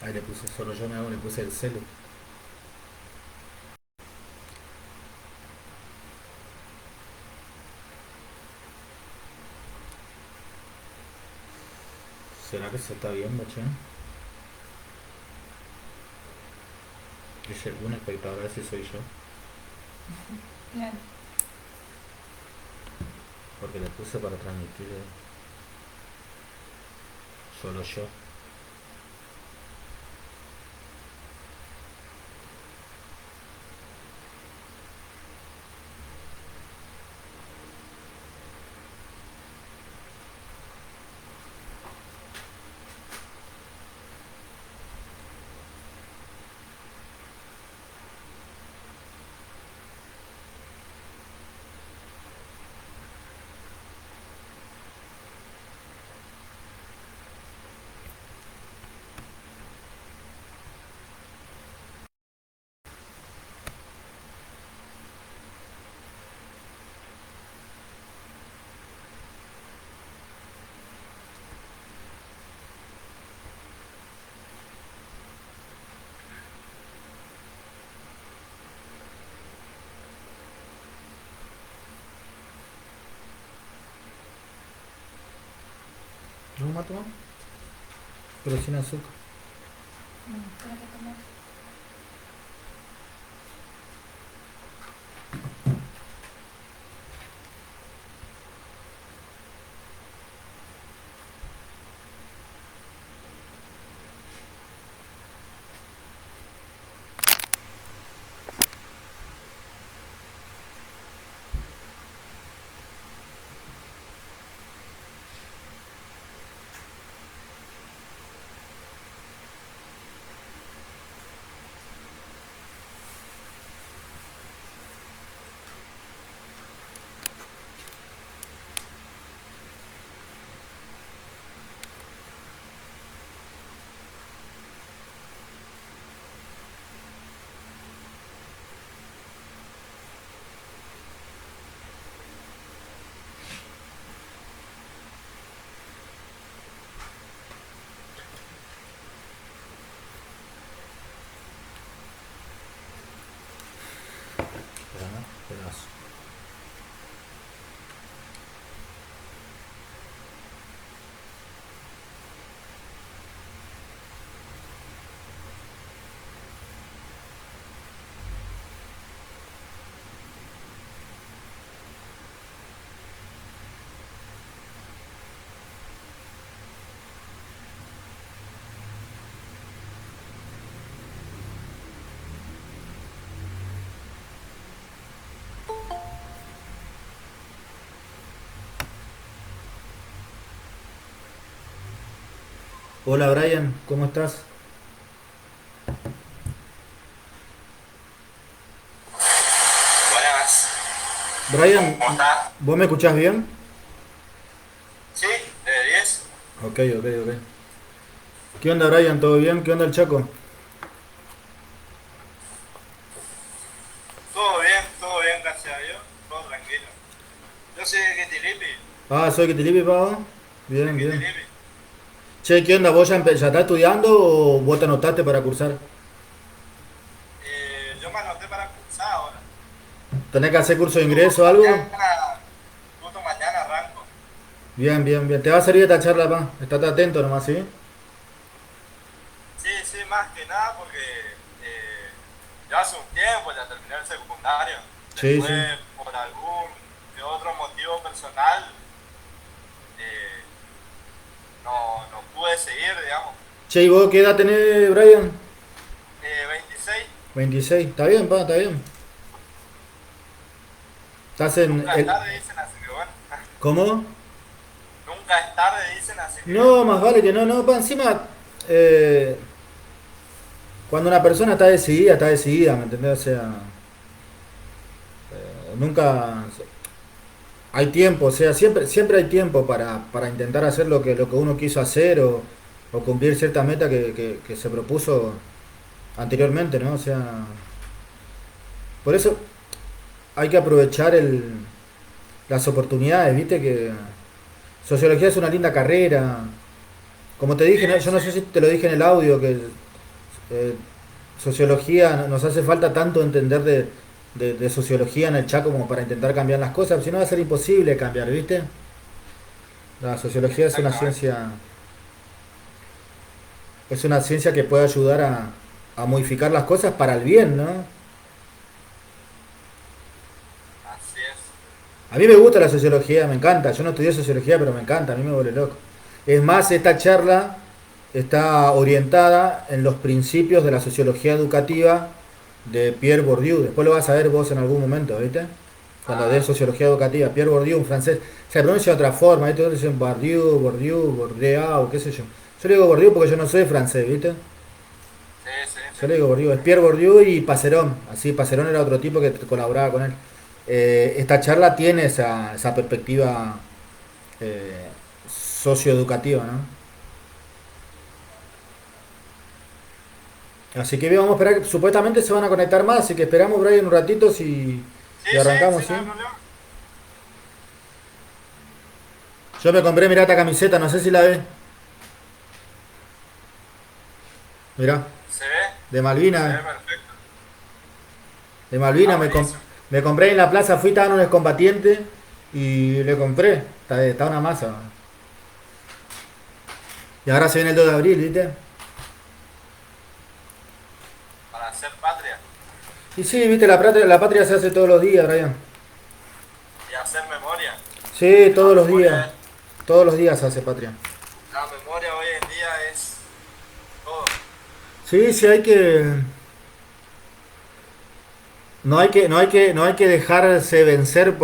Ahí le puse solo yo me hago, le puse el celu. ¿Será que se está viendo, che? Dice un espectador, a ver si soy yo. Claro. Porque le puse para transmitir solo yo. ¿No mato más? Pero sin azúcar. Para que tomar. Pero no, pedazo. Hola Brian, ¿cómo estás? Buenas, Brian, ¿cómo está? ¿vos me escuchás bien? Sí, de 10. Ok, ok, ok. ¿Qué onda Brian? ¿Todo bien? ¿Qué onda el Chaco? Todo bien, gracias a Dios, todo tranquilo. Yo soy de Quitilipi, Ah, soy Kitilipi, pavo. de Bien, bien. Quitilipi. Che, ¿qué onda? ¿Vos ya estás estudiando o vos te anotaste para cursar? Yo me anoté para cursar ahora. ¿Tenés que hacer curso de ingreso Justo o algo? mañana, justo mañana arranco. Bien, bien, bien. Te va a servir esta charla, pa. Estate atento nomás, ¿sí? Sí, sí, más que nada porque eh, ya hace un tiempo ya terminé el secundario. Sí, sí. Después, por algún que otro motivo personal, eh, no pude seguir, digamos. Che, ¿y vos qué edad tenés, Brian? 26, 26. Está bien, pa, está bien. Estás en nunca es el... tarde, dicen, así que bueno. ¿Cómo? Nunca es tarde, dicen, así que No, más vale que no, no, pa. Encima, eh, cuando una persona está decidida, ¿me entendés? O sea, nunca... Hay tiempo, o sea, siempre hay tiempo para intentar hacer lo que uno quiso hacer o cumplir cierta meta que se propuso anteriormente, ¿no? O sea, por eso hay que aprovechar las oportunidades, ¿viste? Que sociología es una linda carrera. Como te sí, dije, yo no sí. sé si te lo dije en el audio, que eh, sociología, nos hace falta tanto entender de sociología en el chat como para intentar cambiar las cosas, si no va a ser imposible cambiar, ¿viste? La sociología Exactamente. es una ciencia que puede ayudar a modificar las cosas para el bien, ¿no? Así es. A mí me gusta la sociología, me encanta. Yo no estudié sociología, pero me encanta, a mí me vuelve loco. Es más, esta charla está orientada en los principios de la sociología educativa de Pierre Bourdieu. Después lo vas a ver vos en algún momento, ¿viste? Cuando de Ah, sociología educativa. Pierre Bourdieu, un francés, se pronuncia de otra forma, ¿viste? Otros dicen Bourdieu, Bourdieu, Bourdieu, qué sé yo. Yo le digo Bourdieu porque yo no soy francés, ¿viste? sí, sí, sí. Yo le digo Bourdieu, es Pierre Bourdieu y Passerón. Así, Passerón era otro tipo que colaboraba con él. Esta charla tiene esa perspectiva eh, socioeducativa, ¿no? Así que bien, vamos a esperar, supuestamente se van a conectar más, así que esperamos, Brian, un ratito Sí, y sí, arrancamos, sí, no ¿sí? hay problema. Yo me compré, mirá esta camiseta, no sé si la ves. Mirá, de Se Malvina, ve perfecto. de Ah, Malvina buenísimo. me compré en la plaza, fui, estaban unos combatientes y le compré, está una masa. Y ahora se viene el 2 de abril, ¿viste? Para hacer patria Y sí, viste, la patria se hace todos los días, Brian. y hacer memoria. Sí, Que todos los días se hace patria. la memoria hoy en día es todo. Sí, sí, no hay que dejarse vencer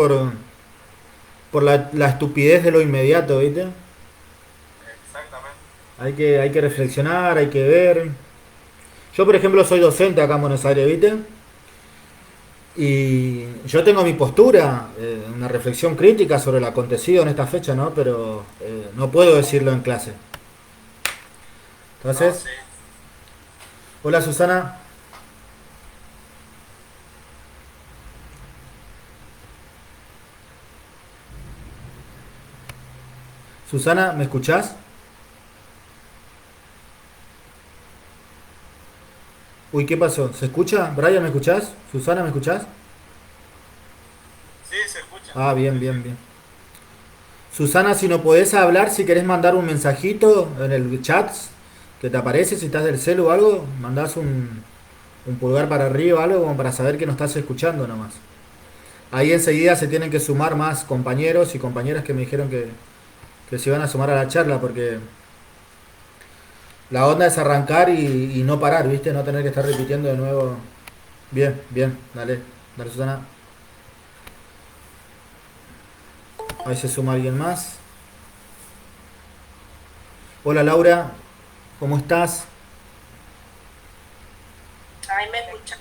por la estupidez de lo inmediato, ¿viste? Exactamente. Hay que Sí, sí. reflexionar, hay que ver. Yo, por ejemplo, soy docente acá en Buenos Aires, ¿viste? Y yo tengo mi postura, una reflexión crítica sobre lo acontecido en esta fecha, ¿no? Pero no puedo decirlo en clase. No, Entonces, sí. hola Susana. Susana, ¿me escuchás? Uy, ¿qué pasó? ¿Se escucha? Brian, ¿me escuchás? Susana, ¿me escuchás? Sí, se escucha. Ah, Sí, bien, sí. bien, bien. Susana, si no podés hablar, si querés mandar un mensajito en el chat que te aparece, si estás del celu o algo, mandás un pulgar para arriba o algo como para saber que no estás escuchando nomás. Ahí enseguida se tienen que sumar más compañeros y compañeras que me dijeron que se iban a sumar a la charla porque la onda es arrancar y no parar, ¿viste? No tener que estar repitiendo de nuevo. Bien, bien, dale, dale Susana. Ahí se suma alguien más. Hola Laura, ¿cómo estás? Ay, me escuchan.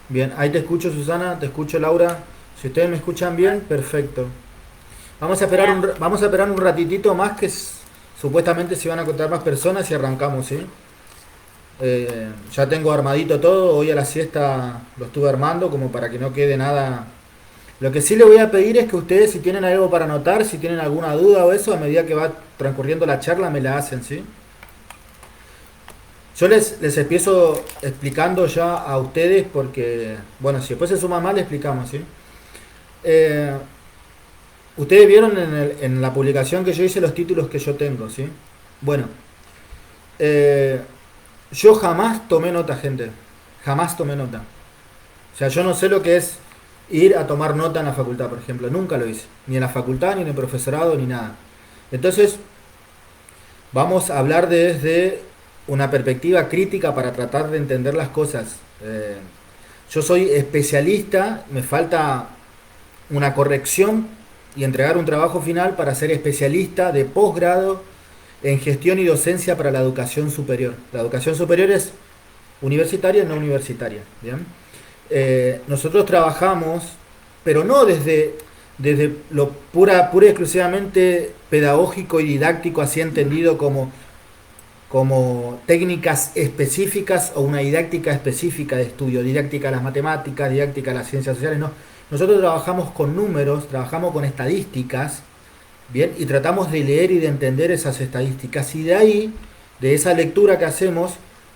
Bien, ahí te escucho Susana, te escucho Laura. Si ustedes me escuchan bien, perfecto. Bien. Vamos a esperar un ratitito más supuestamente se van a contar más personas y arrancamos, ¿sí? Ya tengo armadito todo, hoy a la siesta lo estuve armando como para que no quede nada. Lo que sí le voy a pedir es que ustedes si tienen algo para anotar, si tienen alguna duda o eso, a medida que va transcurriendo la charla me la hacen, ¿sí? Yo les empiezo explicando ya a ustedes porque, bueno, si después se suma más le explicamos, ¿sí? Eh, Ustedes vieron en la publicación que yo hice los títulos que yo tengo, ¿sí? Bueno, eh, yo jamás tomé nota, gente. Jamás tomé nota. O sea, yo no sé lo que es ir a tomar nota en la facultad, por ejemplo. Nunca lo hice. Ni en la facultad, ni en el profesorado, ni nada. Entonces, vamos a hablar desde una perspectiva crítica para tratar de entender las cosas. Yo soy especialista, me falta una corrección y entregar un trabajo final para ser especialista de posgrado en gestión y docencia para la educación superior. La educación superior es universitaria y no universitaria. ¿Bien? Nosotros trabajamos, pero no desde lo pura y exclusivamente pedagógico y didáctico, así entendido como técnicas específicas o una didáctica específica de estudio, didáctica de las matemáticas, didáctica de las ciencias sociales, no. Nosotros trabajamos con números, trabajamos con estadísticas, bien, y tratamos de leer y de entender esas estadísticas y de ahí, de esa lectura que hacemos,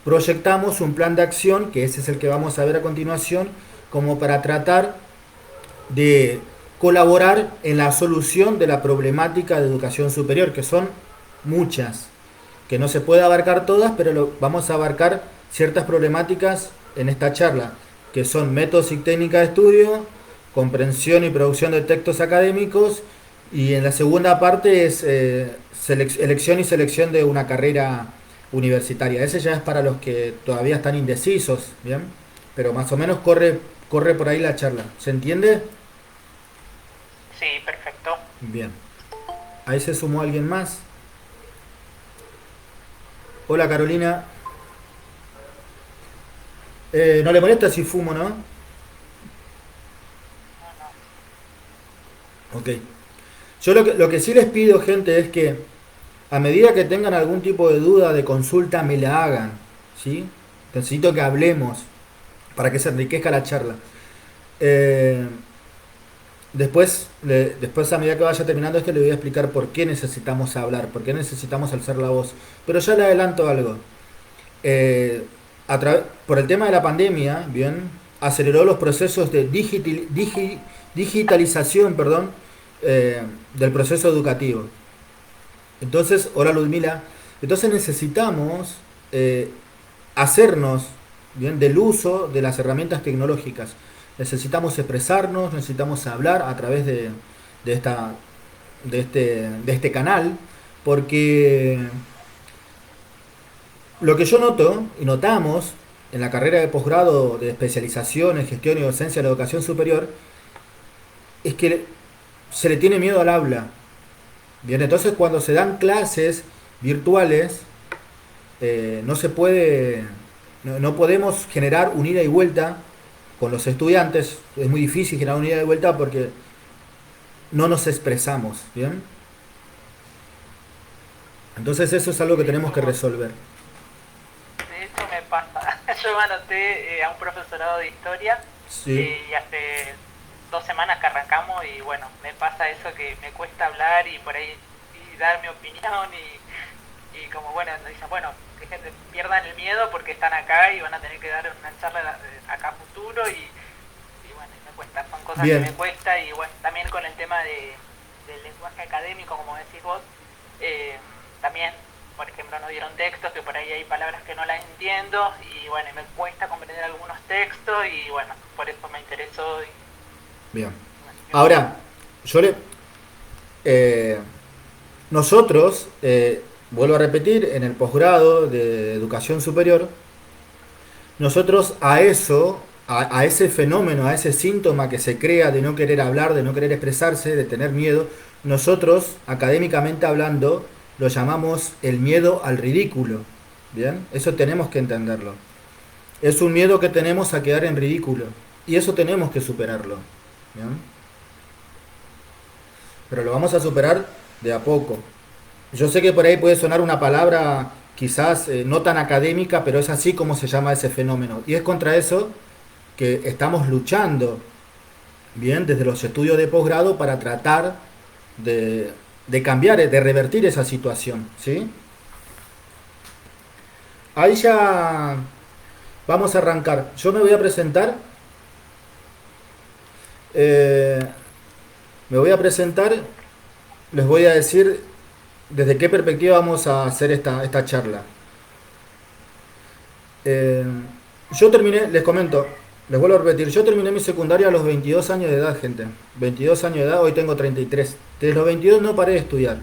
proyectamos un plan de acción, que ese es el que vamos a ver a continuación, como para tratar de colaborar en la solución de la problemática de educación superior, que son muchas, que no se puede abarcar todas, pero vamos a abarcar ciertas problemáticas en esta charla, que son métodos y técnicas de estudio, comprensión y producción de textos académicos, y en la segunda parte es elección y selección de una carrera universitaria. Ese ya es para los que todavía están indecisos, ¿bien? Pero más o menos corre por ahí la charla. ¿Se entiende? Sí, perfecto. Bien. Ahí se sumó alguien más. Hola Carolina. No le molesta si fumo, ¿no? Ok. Yo lo que sí les pido, gente, es que a medida que tengan algún tipo de duda, de consulta, me la hagan, ¿sí? Necesito que hablemos para que se enriquezca la charla. Después, a medida que vaya terminando esto, le voy a explicar por qué necesitamos hablar, por qué necesitamos alzar la voz. Pero ya le adelanto algo. Por el tema de la pandemia, bien, aceleró los procesos de digitalización, del proceso educativo. Entonces, hola Ludmila, entonces necesitamos hacernos bien del uso de las herramientas tecnológicas. Necesitamos expresarnos, necesitamos hablar a través de este canal, porque lo que yo noto y notamos en la carrera de posgrado de especialización en gestión y docencia de la educación superior es que se le tiene miedo al aula. Bien, entonces cuando se dan clases virtuales, no se puede, no podemos generar un ida y vuelta con los estudiantes. Es muy difícil generar un ida y vuelta porque no nos expresamos, ¿bien? Entonces eso es algo que tenemos que resolver. De hecho me pasa, yo me anoté a un profesorado de historia, Sí. y hace 2 semanas que arrancamos y bueno, me pasa eso que me cuesta hablar y por ahí y dar mi opinión y como bueno, dicen, bueno, que pierdan el miedo porque están acá y van a tener que dar una charla acá a futuro y bueno, me cuesta, son cosas Bien. que me cuesta y bueno, también con el tema del lenguaje académico, como decís vos, también, por ejemplo, nos dieron textos que por ahí hay palabras que no las entiendo y bueno, me cuesta comprender algunos textos y bueno, por eso me interesó. Bien. Ahora, nosotros, vuelvo a repetir, en el posgrado de educación superior, nosotros a ese fenómeno, a ese síntoma que se crea de no querer hablar, de no querer expresarse, de tener miedo, nosotros, académicamente hablando, lo llamamos el miedo al ridículo. Bien, eso tenemos que entenderlo. Es un miedo que tenemos a quedar en ridículo y eso tenemos que superarlo. ¿Bien? Pero lo vamos a superar de a poco. Yo sé que por ahí puede sonar una palabra quizás no tan académica, pero es así como se llama ese fenómeno. Y es contra eso que estamos luchando, bien, desde los estudios de posgrado para tratar de cambiar, de revertir esa situación, ¿sí? Ahí ya vamos a arrancar. Yo me voy a presentar. Les voy a decir desde qué perspectiva vamos a hacer esta charla. Yo terminé, les comento, les vuelvo a repetir, yo terminé mi secundaria a los 22 años de edad, gente. 22 años de edad, hoy tengo 33. Desde los 22 no paré de estudiar.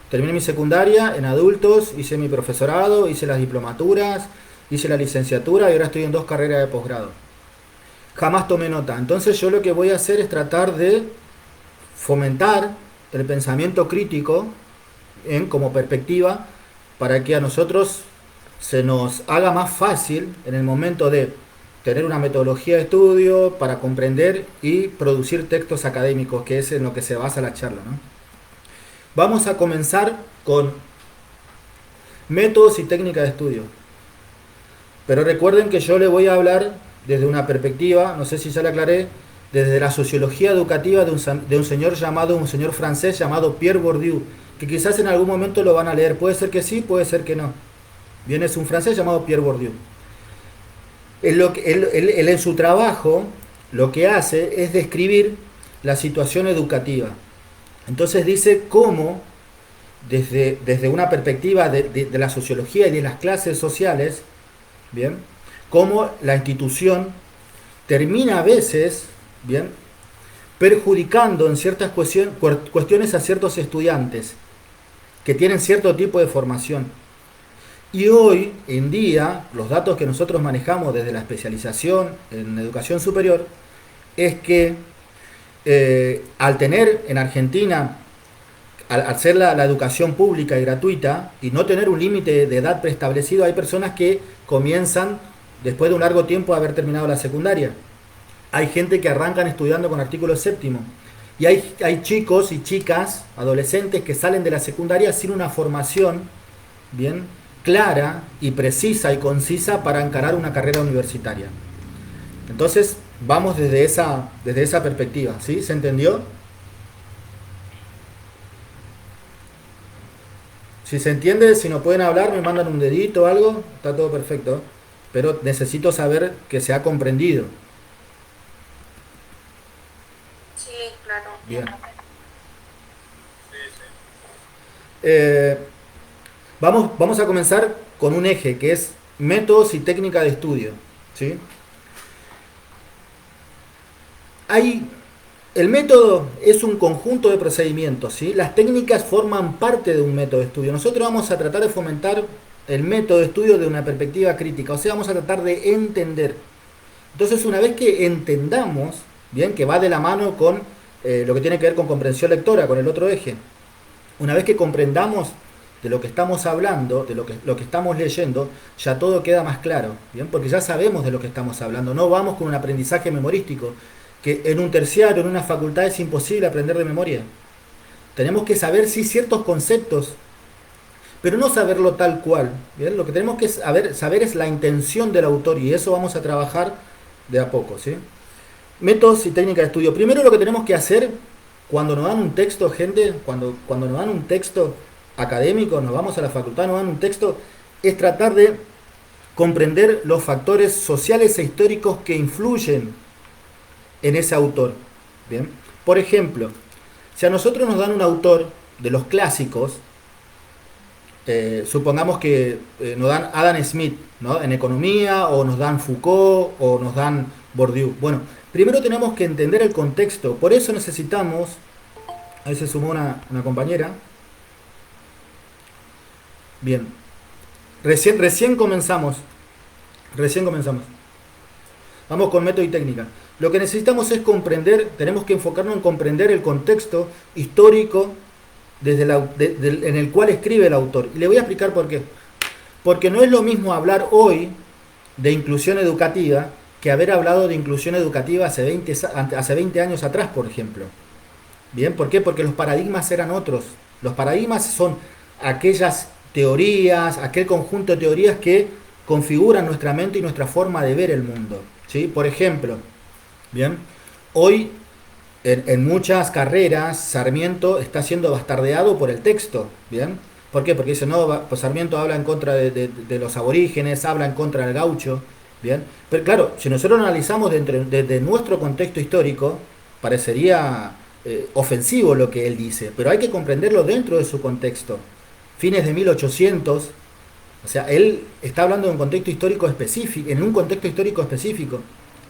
Terminé mi secundaria en adultos, hice mi profesorado, hice las diplomaturas, hice la licenciatura y ahora estoy en 2 carreras de posgrado. Jamás tomé nota. Entonces yo lo que voy a hacer es tratar de fomentar el pensamiento crítico como perspectiva para que a nosotros se nos haga más fácil en el momento de tener una metodología de estudio para comprender y producir textos académicos, que es en lo que se basa la charla, ¿no? Vamos a comenzar con métodos y técnicas de estudio. Pero recuerden que yo le voy a hablar desde una perspectiva, no sé si ya le aclaré, desde la sociología educativa de un señor francés llamado Pierre Bourdieu, que quizás en algún momento lo van a leer. Puede ser que sí, puede ser que no. Bien, es un francés llamado Pierre Bourdieu. Él en su trabajo lo que hace es describir la situación educativa. Entonces dice cómo, desde una perspectiva de la sociología y de las clases sociales, bien, cómo la institución termina a veces, bien, perjudicando en ciertas cuestiones a ciertos estudiantes que tienen cierto tipo de formación. Y hoy en día, los datos que nosotros manejamos desde la especialización en educación superior, es que al tener en Argentina, al ser la educación pública y gratuita, y no tener un límite de edad preestablecido, hay personas que comienzan después de un largo tiempo de haber terminado la secundaria. Hay gente que arrancan estudiando con artículo séptimo. Y hay chicos y chicas, adolescentes, que salen de la secundaria sin una formación bien clara y precisa y concisa para encarar una carrera universitaria. Entonces, vamos desde esa perspectiva, ¿sí? ¿Se entendió? Si se entiende, si no pueden hablar, me mandan un dedito o algo, está todo perfecto. Pero necesito saber que se ha comprendido. Sí, claro. Bien. Sí, sí. Vamos a comenzar con un eje que es métodos y técnica de estudio, ¿sí? El método es un conjunto de procedimientos, ¿sí? Las técnicas forman parte de un método de estudio. Nosotros vamos a tratar de fomentar el método de estudio de una perspectiva crítica, o sea, vamos a tratar de entender. Entonces, una vez que entendamos, bien, que va de la mano con lo que tiene que ver con comprensión lectora, con el otro eje, una vez que comprendamos de lo que estamos hablando, de lo que estamos leyendo, ya todo queda más claro, bien, porque ya sabemos de lo que estamos hablando. No vamos con un aprendizaje memorístico, que en un terciario, en una facultad, es imposible aprender de memoria. Tenemos que saber, sí, ciertos conceptos, pero no saberlo tal cual. ¿Bien? Lo que tenemos que saber es la intención del autor, y eso vamos a trabajar de a poco, ¿sí? Métodos y técnicas de estudio. Primero, lo que tenemos que hacer cuando nos dan un texto, gente, cuando nos dan un texto académico, nos vamos a la facultad, nos dan un texto, es tratar de comprender los factores sociales e históricos que influyen en ese autor. Bien, por ejemplo, si a nosotros nos dan un autor de los clásicos, supongamos que nos dan Adam Smith, ¿no?, en economía, o nos dan Foucault, o nos dan Bourdieu. Bueno, primero tenemos que entender el contexto. Por eso necesitamos, ahí se sumó una compañera. Bien, recién comenzamos. Vamos con método y técnica. Lo que necesitamos es comprender, tenemos que enfocarnos en comprender el contexto histórico en el cual escribe el autor. Y le voy a explicar por qué. Porque no es lo mismo hablar hoy de inclusión educativa que haber hablado de inclusión educativa hace 20 años atrás, por ejemplo. Bien, ¿por qué? Porque los paradigmas eran otros. Los paradigmas son aquellas teorías, aquel conjunto de teorías que configuran nuestra mente y nuestra forma de ver el mundo, ¿sí? Por ejemplo, bien, hoy en muchas carreras Sarmiento está siendo bastardeado por el texto, ¿bien? ¿Por qué? Porque dice, no, pues Sarmiento habla en contra de los aborígenes, habla en contra del gaucho, ¿bien? Pero claro, si nosotros lo analizamos desde nuestro contexto histórico, parecería ofensivo lo que él dice, pero hay que comprenderlo dentro de su contexto. Fines de 1800, o sea, él está hablando de un contexto histórico específico, en un contexto histórico específico.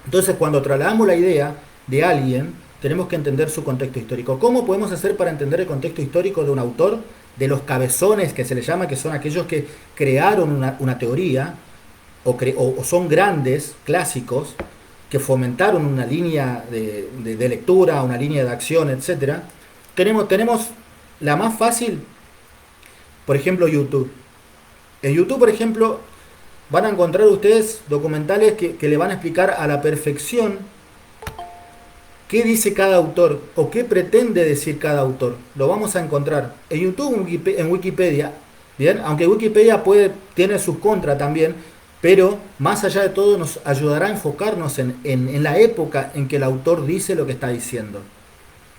Entonces, cuando trasladamos la idea de alguien, tenemos que entender su contexto histórico. ¿Cómo podemos hacer para entender el contexto histórico de un autor? De los cabezones, que se le llama, que son aquellos que crearon una teoría, o son grandes clásicos, que fomentaron una línea de lectura, una línea de acción, etc. Tenemos la más fácil, por ejemplo, YouTube. En YouTube, por ejemplo, van a encontrar ustedes documentales que le van a explicar a la perfección qué dice cada autor o qué pretende decir cada autor. Lo vamos a encontrar en YouTube, en Wikipedia, ¿bien? Aunque Wikipedia tiene sus contras también, pero más allá de todo nos ayudará a enfocarnos en la época en que el autor dice lo que está diciendo.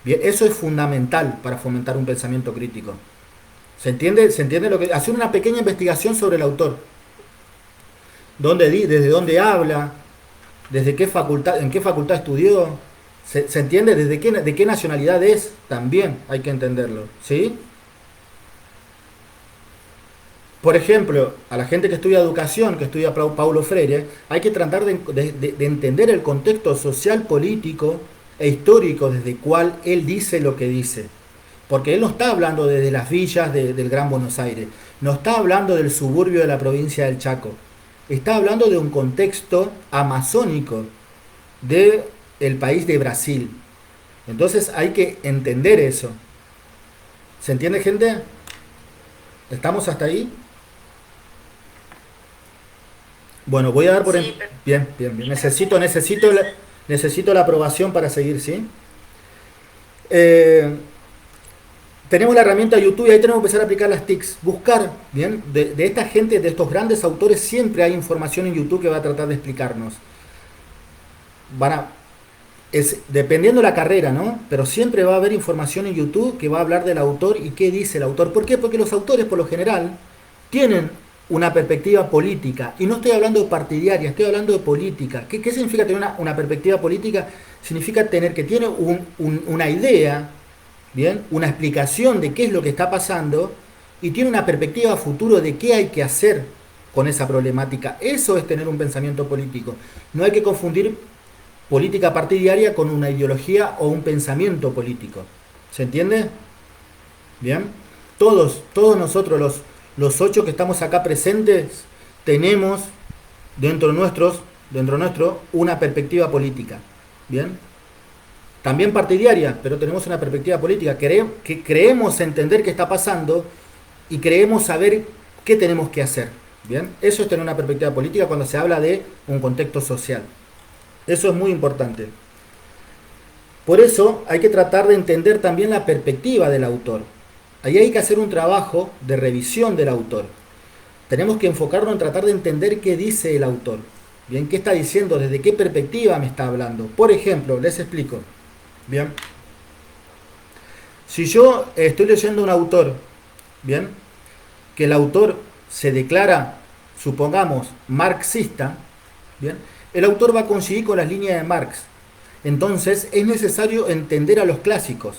Bien, eso es fundamental para fomentar un pensamiento crítico. ¿Se entiende lo que? Hacer una pequeña investigación sobre el autor. desde dónde habla, desde qué facultad, en qué facultad estudió, se entiende de qué nacionalidad es, también hay que entenderlo, ¿sí? Por ejemplo, a la gente que estudia educación, que estudia Paulo Freire, hay que tratar de entender el contexto social, político e histórico desde el cual él dice lo que dice. Porque él no está hablando desde las villas del Gran Buenos Aires, no está hablando del suburbio de la provincia del Chaco, está hablando de un contexto amazónico del país de Brasil. Entonces hay que entender eso. ¿Se entiende, gente? ¿Estamos hasta ahí? Bueno, voy a dar por... Sí, Bien, bien, bien. Necesito la aprobación para seguir, ¿sí? Eh, tenemos la herramienta YouTube y ahí tenemos que empezar a aplicar las TICs. Buscar, ¿bien? De esta gente, de estos grandes autores, siempre hay información en YouTube que va a tratar de explicarnos. Dependiendo de la carrera, ¿no? Pero siempre va a haber información en YouTube que va a hablar del autor y qué dice el autor. ¿Por qué? Porque los autores, por lo general, tienen una perspectiva política. Y no estoy hablando de partidaria, estoy hablando de política. ¿Qué significa tener una perspectiva política? Significa que tiene una idea, ¿bien? Una explicación de qué es lo que está pasando y tiene una perspectiva a futuro de qué hay que hacer con esa problemática. Eso es tener un pensamiento político. No hay que confundir política partidaria con una ideología o un pensamiento político. ¿Se entiende? Bien. Todos nosotros, los 8 que estamos acá presentes, tenemos dentro nuestro una perspectiva política. Bien. También partidaria, pero tenemos una perspectiva política. Creemos entender qué está pasando y creemos saber qué tenemos que hacer. Bien. Eso es tener una perspectiva política cuando se habla de un contexto social. Eso es muy importante. Por eso hay que tratar de entender también la perspectiva del autor. Ahí hay que hacer un trabajo de revisión del autor. Tenemos que enfocarnos en tratar de entender qué dice el autor. Bien, ¿qué está diciendo? ¿Desde qué perspectiva me está hablando? Por ejemplo, les explico. Bien. Si yo estoy leyendo un autor, bien, que el autor se declara, supongamos, marxista, bien, el autor va a coincidir con las líneas de Marx. Entonces es necesario entender a los clásicos.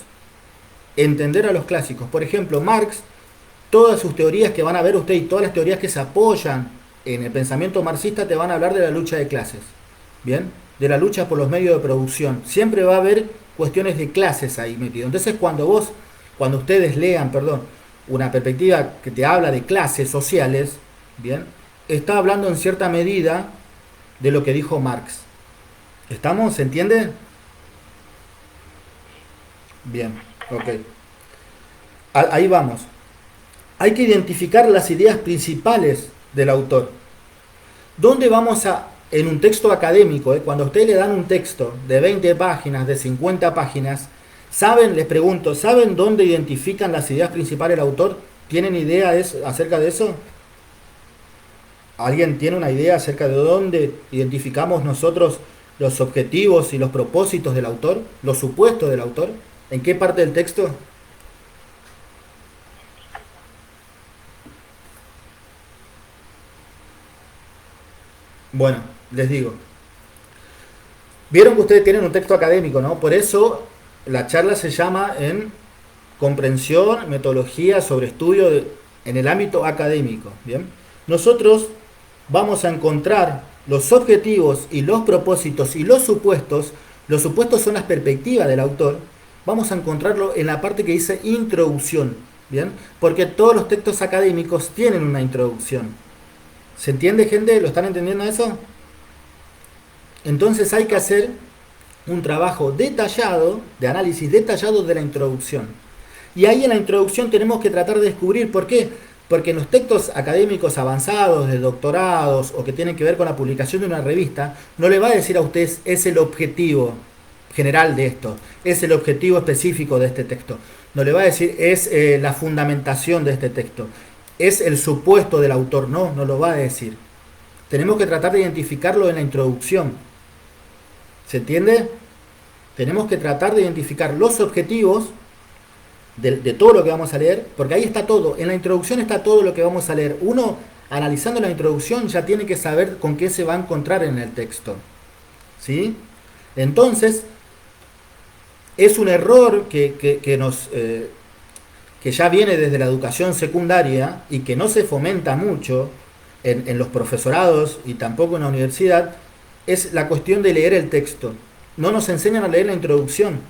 Entender a los clásicos. Por ejemplo, Marx, todas sus teorías que van a ver usted y todas las teorías que se apoyan en el pensamiento marxista te van a hablar de la lucha de clases. ¿Bien? De la lucha por los medios de producción. Siempre va a haber cuestiones de clases ahí metido. Entonces cuando ustedes lean, una perspectiva que te habla de clases sociales, ¿bien? Está hablando en cierta medida de lo que dijo Marx. ¿Estamos? ¿Se entiende? Bien, ok. Ahí vamos. Hay que identificar las ideas principales del autor. ¿Dónde vamos en un texto académico, cuando a ustedes le dan un texto de 20 páginas, de 50 páginas, les pregunto, ¿saben dónde identifican las ideas principales del autor? ¿Tienen idea acerca de eso? ¿Alguien tiene una idea acerca de dónde identificamos nosotros los objetivos y los propósitos del autor? ¿Los supuestos del autor? ¿En qué parte del texto? Bueno, les digo. Vieron que ustedes tienen un texto académico, ¿no? Por eso la charla se llama en comprensión, metodología sobre estudio en el ámbito académico. ¿Bien? Nosotros vamos a encontrar los objetivos y los propósitos y los supuestos. Los supuestos son las perspectivas del autor. Vamos a encontrarlo en la parte que dice introducción. ¿Bien? Porque todos los textos académicos tienen una introducción. ¿Se entiende, gente? ¿Lo están entendiendo eso? Entonces hay que hacer un trabajo detallado, de análisis detallado de la introducción. Y ahí en la introducción tenemos que tratar de descubrir por qué. Porque en los textos académicos avanzados, de doctorados o que tienen que ver con la publicación de una revista, no le va a decir a ustedes es el objetivo general de esto, es el objetivo específico de este texto. No le va a decir es la fundamentación de este texto, es el supuesto del autor. No lo va a decir. Tenemos que tratar de identificarlo en la introducción. ¿Se entiende? Tenemos que tratar de identificar los objetivos de todo lo que vamos a leer, porque ahí está todo, en la introducción está todo lo que vamos a leer. Uno analizando la introducción ya tiene que saber con qué se va a encontrar en el texto. ¿Sí? Entonces, es un error que ya viene desde la educación secundaria y que no se fomenta mucho en los profesorados y tampoco en la universidad, es la cuestión de leer el texto. No nos enseñan a leer la introducción.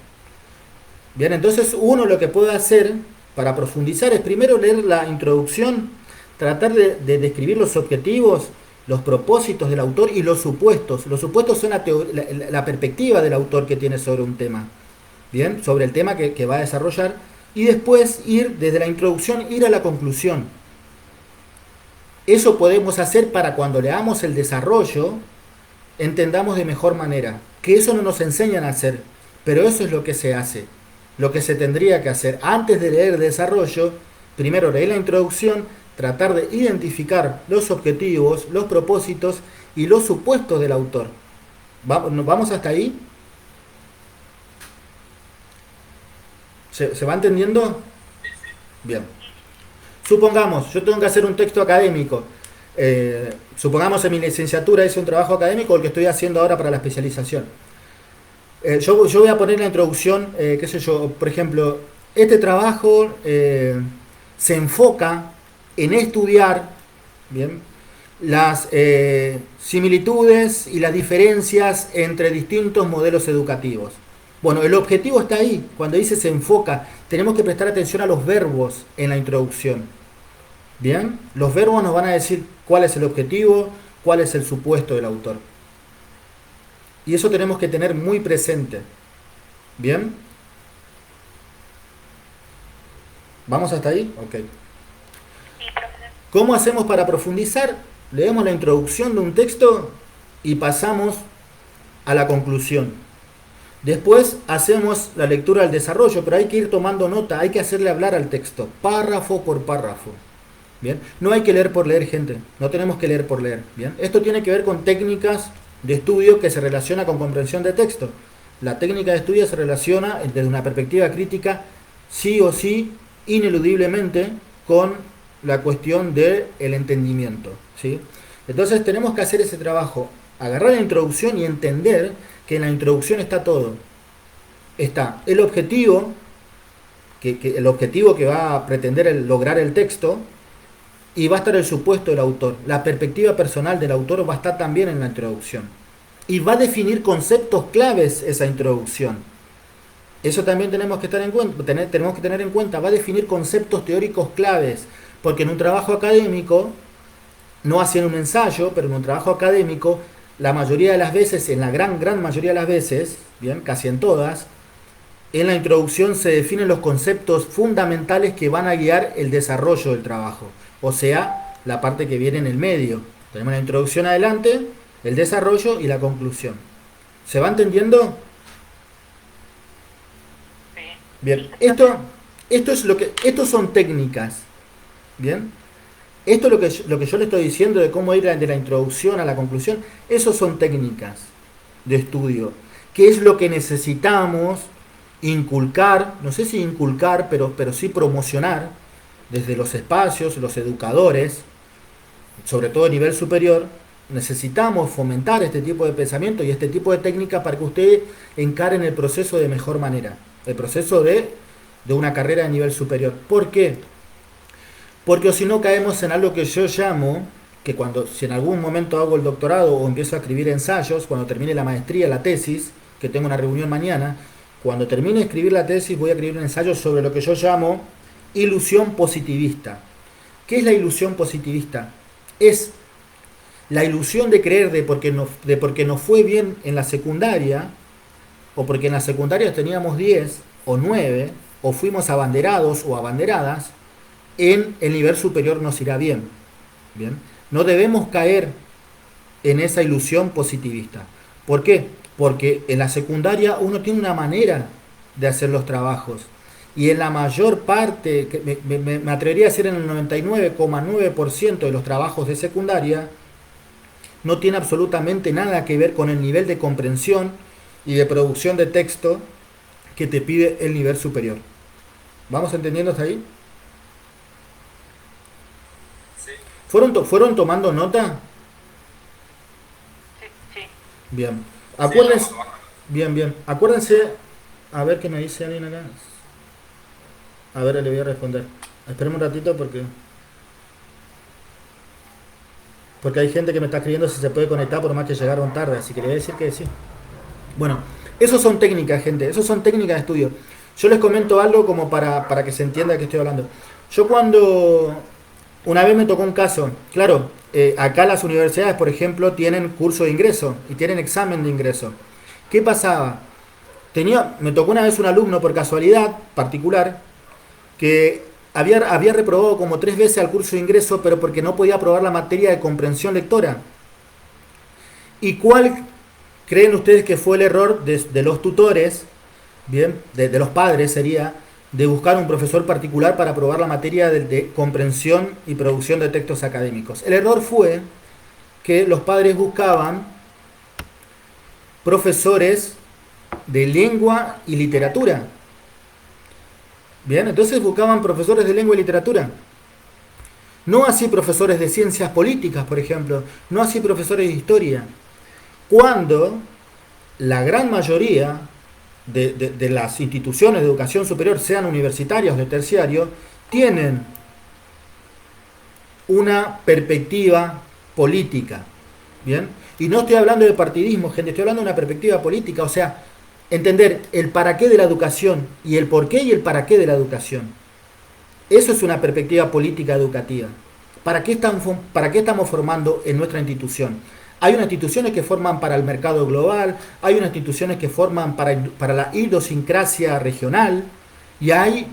Bien, entonces uno lo que puede hacer para profundizar es primero leer la introducción, tratar de describir los objetivos, los propósitos del autor y los supuestos. Los supuestos son la perspectiva del autor que tiene sobre un tema. Bien, sobre el tema que va a desarrollar. Y después ir desde la introducción, ir a la conclusión. Eso podemos hacer para cuando leamos el desarrollo, entendamos de mejor manera. Que eso no nos enseñan a hacer, pero eso es lo que se hace. Lo que se tendría que hacer antes de leer el desarrollo, primero leer la introducción, tratar de identificar los objetivos, los propósitos y los supuestos del autor. ¿Vamos hasta ahí? ¿Se va entendiendo? Bien. Supongamos, yo tengo que hacer un texto académico. Supongamos en mi licenciatura hice un trabajo académico, el que estoy haciendo ahora para la especialización. Yo voy a poner la introducción, qué sé yo, por ejemplo, este trabajo se enfoca en estudiar, ¿bien?, las similitudes y las diferencias entre distintos modelos educativos. Bueno, el objetivo está ahí. Cuando dice se enfoca, tenemos que prestar atención a los verbos en la introducción. Bien, los verbos nos van a decir cuál es el objetivo, cuál es el supuesto del autor. Y eso tenemos que tener muy presente. Bien. ¿Vamos hasta ahí? Ok. ¿Cómo hacemos para profundizar? Leemos la introducción de un texto y pasamos a la conclusión. Después hacemos la lectura del desarrollo, pero hay que ir tomando nota, hay que hacerle hablar al texto, párrafo por párrafo. Bien, no hay que leer por leer, gente, no tenemos que leer por leer. Bien, esto tiene que ver con técnicas de estudio que se relaciona con comprensión de texto. La técnica de estudio se relaciona desde una perspectiva crítica, sí o sí, ineludiblemente, con la cuestión del entendimiento. ¿Sí? Entonces tenemos que hacer ese trabajo, agarrar la introducción y entender que en la introducción está todo. Está el objetivo, el objetivo que va a pretender lograr el texto, y va a estar el supuesto del autor. La perspectiva personal del autor va a estar también en la introducción. Y va a definir conceptos claves esa introducción. Eso también tenemos que tener en cuenta. Va a definir conceptos teóricos claves. Porque en un trabajo académico, no haciendo un ensayo, pero en un trabajo académico, la mayoría de las veces, en la gran mayoría de las veces, bien, casi en todas, en la introducción se definen los conceptos fundamentales que van a guiar el desarrollo del trabajo. O sea, la parte que viene en el medio. Tenemos la introducción adelante, el desarrollo y la conclusión. ¿Se va entendiendo? Sí. Bien, estos son técnicas. Bien. Esto es lo que yo le estoy diciendo de cómo ir de la introducción a la conclusión. Esos son técnicas de estudio. ¿Qué es lo que necesitamos inculcar? No sé si inculcar, pero sí promocionar desde los espacios, los educadores, sobre todo a nivel superior. Necesitamos fomentar este tipo de pensamiento y este tipo de técnica para que ustedes encaren el proceso de mejor manera. El proceso de una carrera de nivel superior. ¿Por qué? Porque si no caemos en algo que yo llamo, que si en algún momento hago el doctorado o empiezo a escribir ensayos, cuando termine la maestría, la tesis, que tengo una reunión mañana, cuando termine de escribir la tesis voy a escribir un ensayo sobre lo que yo llamo ilusión positivista. ¿Qué es la ilusión positivista? Es la ilusión de creer de porque nos fue bien en la secundaria, o porque en la secundaria teníamos 10 o 9, o fuimos abanderados o abanderadas, en el nivel superior nos irá bien. Bien. No debemos caer en esa ilusión positivista. ¿Por qué? Porque en la secundaria uno tiene una manera de hacer los trabajos. Y en la mayor parte, me atrevería a decir en el 99,9% de los trabajos de secundaria, no tiene absolutamente nada que ver con el nivel de comprensión y de producción de texto que te pide el nivel superior. ¿Vamos entendiendo hasta ahí? ¿Fueron tomando nota? Sí, sí. Bien. Sí, Acuérdense, vamos, vamos. bien. Acuérdense, a ver qué me dice alguien acá. A ver, le voy a responder. Esperemos un ratito porque hay gente que me está escribiendo si se puede conectar por más que llegaron tarde, así que le voy a decir que sí. Bueno, eso son técnicas, gente, eso son técnicas de estudio. Yo les comento algo como para que se entienda de qué estoy hablando. Yo cuando una vez me tocó un caso, claro, acá las universidades, por ejemplo, tienen curso de ingreso y tienen examen de ingreso. ¿Qué pasaba? Me tocó una vez un alumno por casualidad particular que había reprobado como 3 veces al curso de ingreso, pero porque no podía aprobar la materia de comprensión lectora. ¿Y cuál creen ustedes que fue el error de los tutores, bien, de los padres sería, de buscar un profesor particular para aprobar la materia de comprensión y producción de textos académicos? El error fue que los padres buscaban profesores de lengua y literatura. Bien, entonces buscaban profesores de lengua y literatura. No así profesores de ciencias políticas, por ejemplo. No así profesores de historia. Cuando la gran mayoría de las instituciones de educación superior, sean universitarias o de terciario, tienen una perspectiva política. ¿Bien? Y no estoy hablando de partidismo, gente, estoy hablando de una perspectiva política, o sea, entender el para qué de la educación y el por qué y el para qué de la educación. Eso es una perspectiva política educativa. ¿Para qué estamos formando en nuestra institución? Hay unas instituciones que forman para el mercado global, hay unas instituciones que forman para la idiosincrasia regional, y hay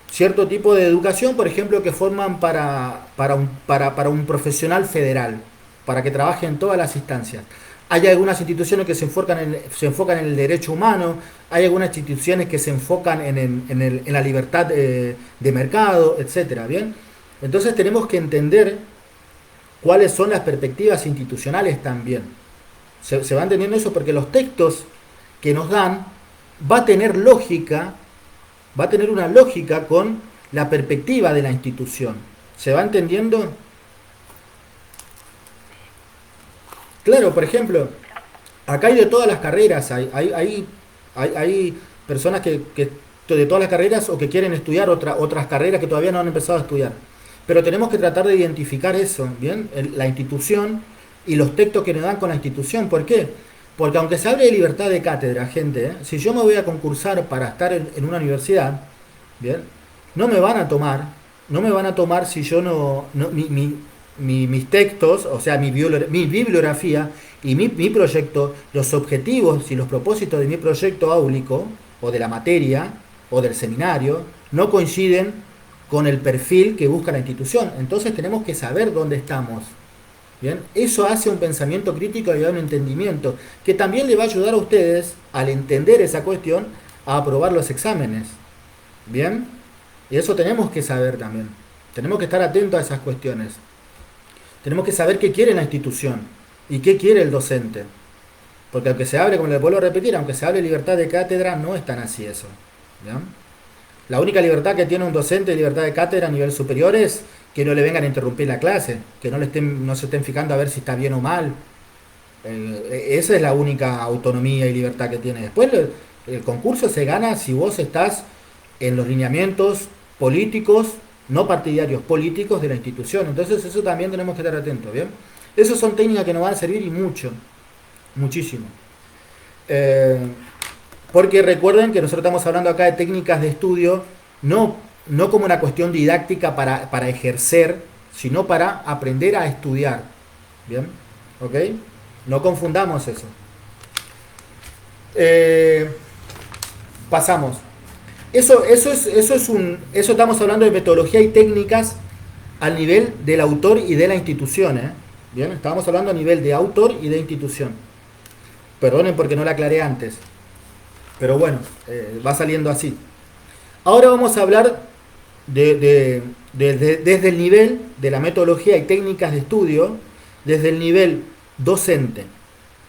cierto tipo de educación, por ejemplo, que forman para un profesional federal, para que trabaje en todas las instancias. Hay algunas instituciones que se enfocan en el derecho humano, hay algunas instituciones que se enfocan en la libertad de mercado, etcétera, ¿bien? Entonces tenemos que entender cuáles son las perspectivas institucionales también. Se va entendiendo eso porque los textos que nos dan va a tener una lógica con la perspectiva de la institución. ¿Se va entendiendo? Claro, por ejemplo, acá hay de todas las carreras, hay personas que de todas las carreras o que quieren estudiar otras carreras que todavía no han empezado a estudiar. Pero tenemos que tratar de identificar eso, ¿bien? La institución y los textos que nos dan con la institución. ¿Por qué? Porque aunque se hable de libertad de cátedra, gente, si yo me voy a concursar para estar en una universidad, ¿bien? No me van a tomar si yo mis textos, o sea, mi bibliografía y mi proyecto, los objetivos y los propósitos de mi proyecto áulico, o de la materia, o del seminario, no coinciden con el perfil que busca la institución. Entonces tenemos que saber dónde estamos. ¿Bien? Eso hace un pensamiento crítico y un entendimiento, que también le va a ayudar a ustedes, al entender esa cuestión, a aprobar los exámenes. ¿Bien? Y eso tenemos que saber también. Tenemos que estar atentos a esas cuestiones. Tenemos que saber qué quiere la institución y qué quiere el docente. Porque aunque se hable, como les vuelvo a repetir, aunque se hable de libertad de cátedra, no es tan así eso. ¿Bien? La única libertad que tiene un docente de libertad de cátedra a nivel superior es que no le vengan a interrumpir la clase, que no se estén fijando a ver si está bien o mal. Esa es la única autonomía y libertad que tiene. Después el concurso se gana si vos estás en los lineamientos políticos, no partidarios, políticos de la institución. Entonces eso también tenemos que estar atentos, ¿bien? Esas son técnicas que nos van a servir y mucho, muchísimo. Porque recuerden que nosotros estamos hablando acá de técnicas de estudio, no como una cuestión didáctica para ejercer, sino para aprender a estudiar. ¿Bien? ¿Ok? No confundamos eso. Pasamos. Eso estamos hablando de metodología y técnicas al nivel del autor y de la institución. Bien, estábamos hablando a nivel de autor y de institución. Perdonen porque no la aclaré antes. Pero bueno, va saliendo así. Ahora vamos a hablar desde el nivel de la metodología y técnicas de estudio, desde el nivel docente,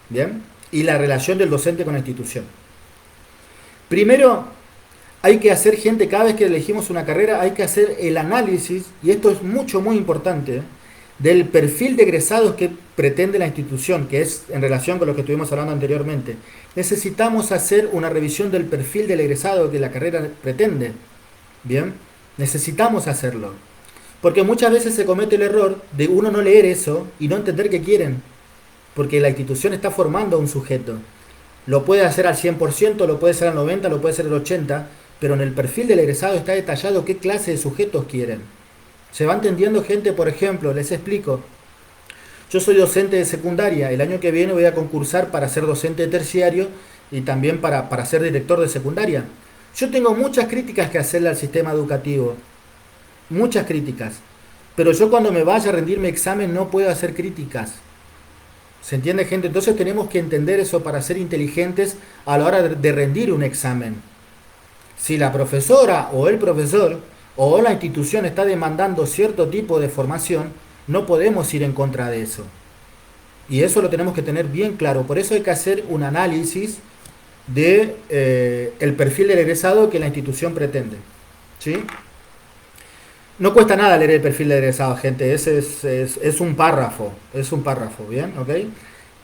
¿bien? Y la relación del docente con la institución. Primero, hay que hacer, gente, cada vez que elegimos una carrera, hay que hacer el análisis, y esto es muy importante, del perfil de egresados que pretende la institución, que es en relación con lo que estuvimos hablando anteriormente. Necesitamos hacer una revisión del perfil del egresado que la carrera pretende. Bien, necesitamos hacerlo. Porque muchas veces se comete el error de uno no leer eso y no entender qué quieren. Porque la institución está formando a un sujeto. Lo puede hacer al 100%, lo puede hacer al 90%, lo puede hacer al 80%, pero en el perfil del egresado está detallado qué clase de sujetos quieren. ¿Se va entendiendo, gente? Por ejemplo, les explico. Yo soy docente de secundaria. El año que viene voy a concursar para ser docente de terciario y también para ser director de secundaria. Yo tengo muchas críticas que hacerle al sistema educativo. Muchas críticas. Pero yo cuando me vaya a rendir mi examen no puedo hacer críticas. ¿Se entiende, gente? Entonces tenemos que entender eso para ser inteligentes a la hora de rendir un examen. Si la profesora o el profesor o la institución está demandando cierto tipo de formación, no podemos ir en contra de eso. Y eso lo tenemos que tener bien claro. Por eso hay que hacer un análisis de el perfil del egresado que la institución pretende. ¿Sí? No cuesta nada leer el perfil del egresado, gente. Ese es un párrafo. Es un párrafo, ¿bien? ¿Ok?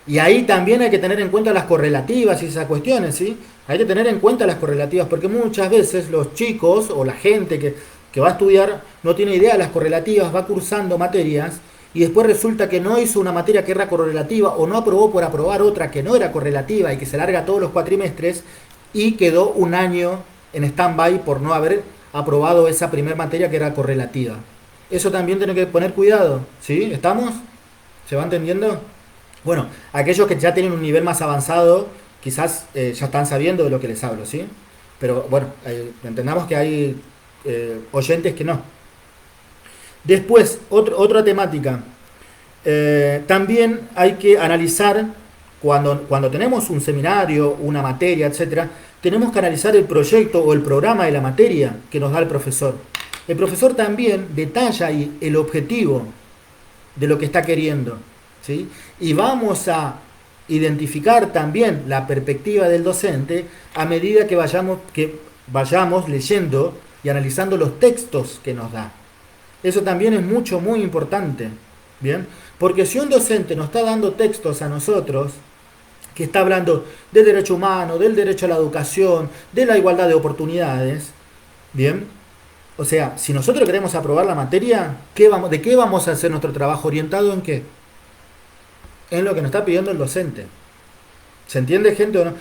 Y ahí también hay que tener en cuenta las correlativas y esas cuestiones, ¿sí? Hay que tener en cuenta las correlativas, porque muchas veces los chicos o la gente que va a estudiar no tiene idea de las correlativas, va cursando materias y después resulta que no hizo una materia que era correlativa o no aprobó por aprobar otra que no era correlativa y que se larga todos los cuatrimestres y quedó un año en stand-by por no haber aprobado esa primera materia que era correlativa. Eso también tiene que poner cuidado, ¿sí? ¿Estamos? ¿Se va entendiendo? Bueno, aquellos que ya tienen un nivel más avanzado, quizás ya están sabiendo de lo que les hablo, ¿sí? Pero bueno, entendamos que hay oyentes que no. Después, otra temática. También hay que analizar, cuando tenemos un seminario, una materia, etcétera, tenemos que analizar el proyecto o el programa de la materia que nos da el profesor. El profesor también detalla ahí el objetivo de lo que está queriendo, ¿sí? Y vamos a identificar también la perspectiva del docente a medida que vayamos leyendo y analizando los textos que nos da. Eso también es muy importante, ¿bien? Porque si un docente nos está dando textos a nosotros, que está hablando del derecho humano, del derecho a la educación, de la igualdad de oportunidades, ¿bien? O sea, si nosotros queremos aprobar la materia, ¿de qué vamos a hacer nuestro trabajo? ¿Orientado en qué? En lo que nos está pidiendo el docente. ¿Se entiende, gente, o no?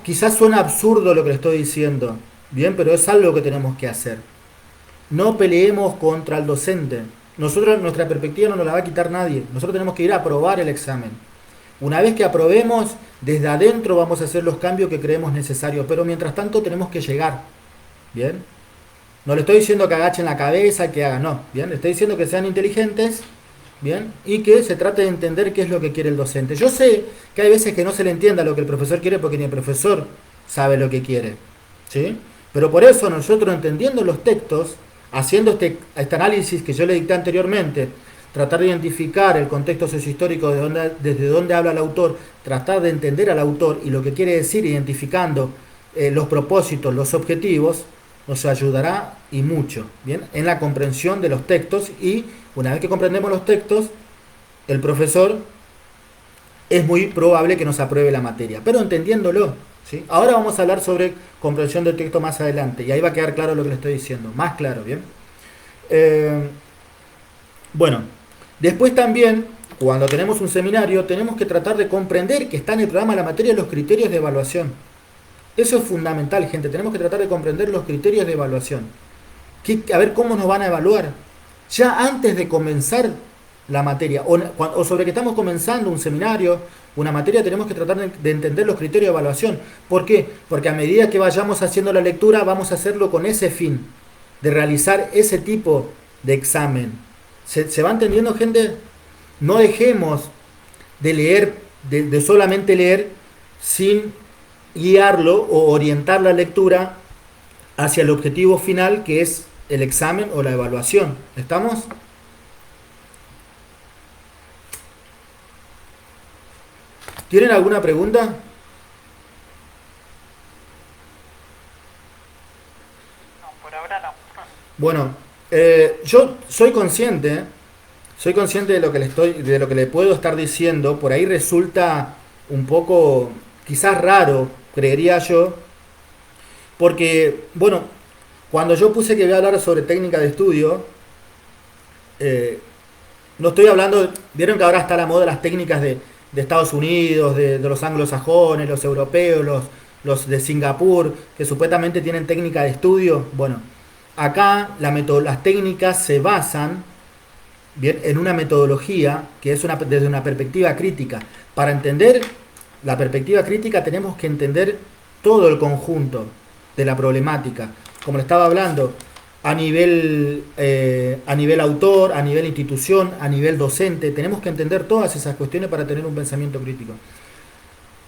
Quizás suena absurdo lo que le estoy diciendo, ¿bien? Pero es algo que tenemos que hacer. No peleemos contra el docente. Nuestra perspectiva no nos la va a quitar nadie. Nosotros tenemos que ir a aprobar el examen. Una vez que aprobemos, desde adentro vamos a hacer los cambios que creemos necesarios. Pero mientras tanto tenemos que llegar. ¿Bien? No le estoy diciendo que agachen la cabeza, que hagan, no. ¿Bien? Le estoy diciendo que sean inteligentes, ¿bien? Y que se trate de entender qué es lo que quiere el docente. Yo sé que hay veces que no se le entienda lo que el profesor quiere porque ni el profesor sabe lo que quiere. ¿Sí? Pero por eso nosotros, entendiendo los textos, haciendo este análisis que yo le dicté anteriormente, tratar de identificar el contexto sociohistórico desde donde habla el autor, tratar de entender al autor y lo que quiere decir, identificando los propósitos, los objetivos, nos ayudará y mucho, ¿bien? En la comprensión de los textos, y una vez que comprendemos los textos, el profesor es muy probable que nos apruebe la materia, pero entendiéndolo, ¿sí? Ahora vamos a hablar sobre comprensión del texto más adelante, y ahí va a quedar claro lo que le estoy diciendo, más claro, ¿bien? Bueno, después también, cuando tenemos un seminario, tenemos que tratar de comprender que está en el programa de la materia los criterios de evaluación. Eso es fundamental, gente. Tenemos que tratar de comprender los criterios de evaluación. A ver cómo nos van a evaluar. Ya antes de comenzar la materia, o sobre que estamos comenzando un seminario, una materia, tenemos que tratar de entender los criterios de evaluación. ¿Por qué? Porque a medida que vayamos haciendo la lectura, vamos a hacerlo con ese fin, de realizar ese tipo de examen. ¿Se va entendiendo, gente? No dejemos de leer, de solamente leer, sin guiarlo o orientar la lectura hacia el objetivo final, que es el examen o la evaluación. ¿Estamos? ¿Tienen alguna pregunta? No, por ahora no. Bueno, yo soy consciente Soy consciente de lo que de lo que le puedo estar diciendo. Por ahí resulta un poco, quizás raro, creería yo, porque, bueno, cuando yo puse que voy a hablar sobre técnica de estudio, eh, no estoy hablando, vieron que ahora está la moda las técnicas de Estados Unidos, de los anglosajones, los europeos, los de Singapur, que supuestamente tienen técnica de estudio. Bueno, acá las técnicas se basan bien en una metodología que es desde una perspectiva crítica. Para entender la perspectiva crítica tenemos que entender todo el conjunto de la problemática. Como le estaba hablando, a nivel autor, a nivel institución, a nivel docente, tenemos que entender todas esas cuestiones para tener un pensamiento crítico.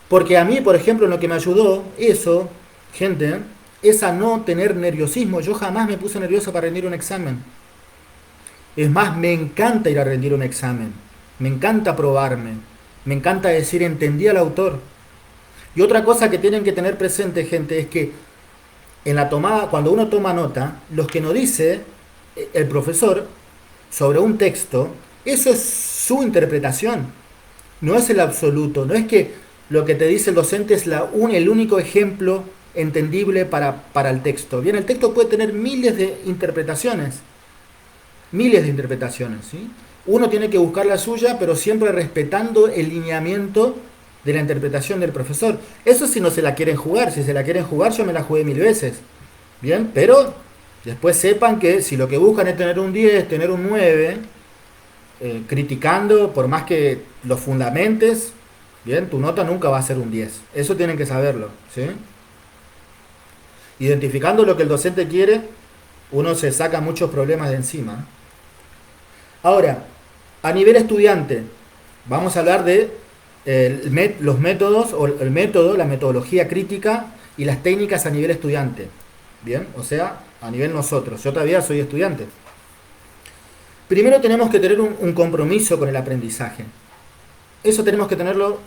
Porque a mí, por ejemplo, lo que me ayudó eso, gente, es a no tener nerviosismo. Yo jamás me puse nervioso para rendir un examen. Es más, me encanta ir a rendir un examen. Me encanta probarme. Me encanta decir, entendí al autor. Y otra cosa que tienen que tener presente, gente, es que en la tomada, cuando uno toma nota, lo que nos dice el profesor sobre un texto, eso es su interpretación, no es el absoluto, no es que lo que te dice el docente es el único ejemplo entendible para el texto. Bien, el texto puede tener miles de interpretaciones, ¿sí? Uno tiene que buscar la suya, pero siempre respetando el lineamiento de la interpretación del profesor. Eso si no se la quieren jugar. Si se la quieren jugar, yo me la jugué 1000 veces. Bien, pero después sepan que si lo que buscan es tener un 10, tener un 9, criticando, por más que los fundamentes, bien, tu nota nunca va a ser un 10. Eso tienen que saberlo, ¿sí? Identificando lo que el docente quiere, uno se saca muchos problemas de encima. Ahora, a nivel estudiante, vamos a hablar de los métodos, o el método, la metodología crítica y las técnicas a nivel estudiante. Bien, o sea, a nivel nosotros. Yo todavía soy estudiante. Primero tenemos que tener un compromiso con el aprendizaje. Eso tenemos que tenerlo,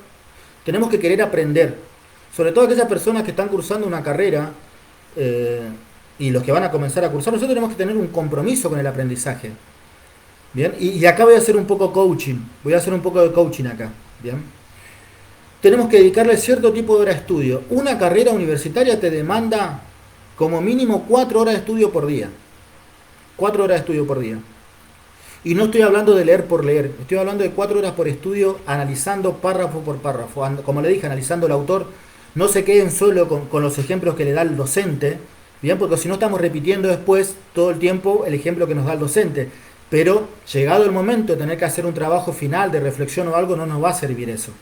tenemos que querer aprender. Sobre todo aquellas personas que están cursando una carrera y los que van a comenzar a cursar, nosotros tenemos que tener un compromiso con el aprendizaje. Bien, y acá voy a hacer un poco coaching. Voy a hacer un poco de coaching acá. Bien. Tenemos que dedicarle cierto tipo de hora de estudio. Una carrera universitaria te demanda como mínimo 4 horas de estudio por día. 4 horas de estudio por día. Y no estoy hablando de leer por leer. Estoy hablando de 4 horas por estudio, analizando párrafo por párrafo. Como le dije, analizando el autor. No se queden solo con los ejemplos que le da el docente. Bien, porque si no estamos repitiendo después todo el tiempo el ejemplo que nos da el docente. Pero llegado el momento de tener que hacer un trabajo final de reflexión o algo, no nos va a servir eso.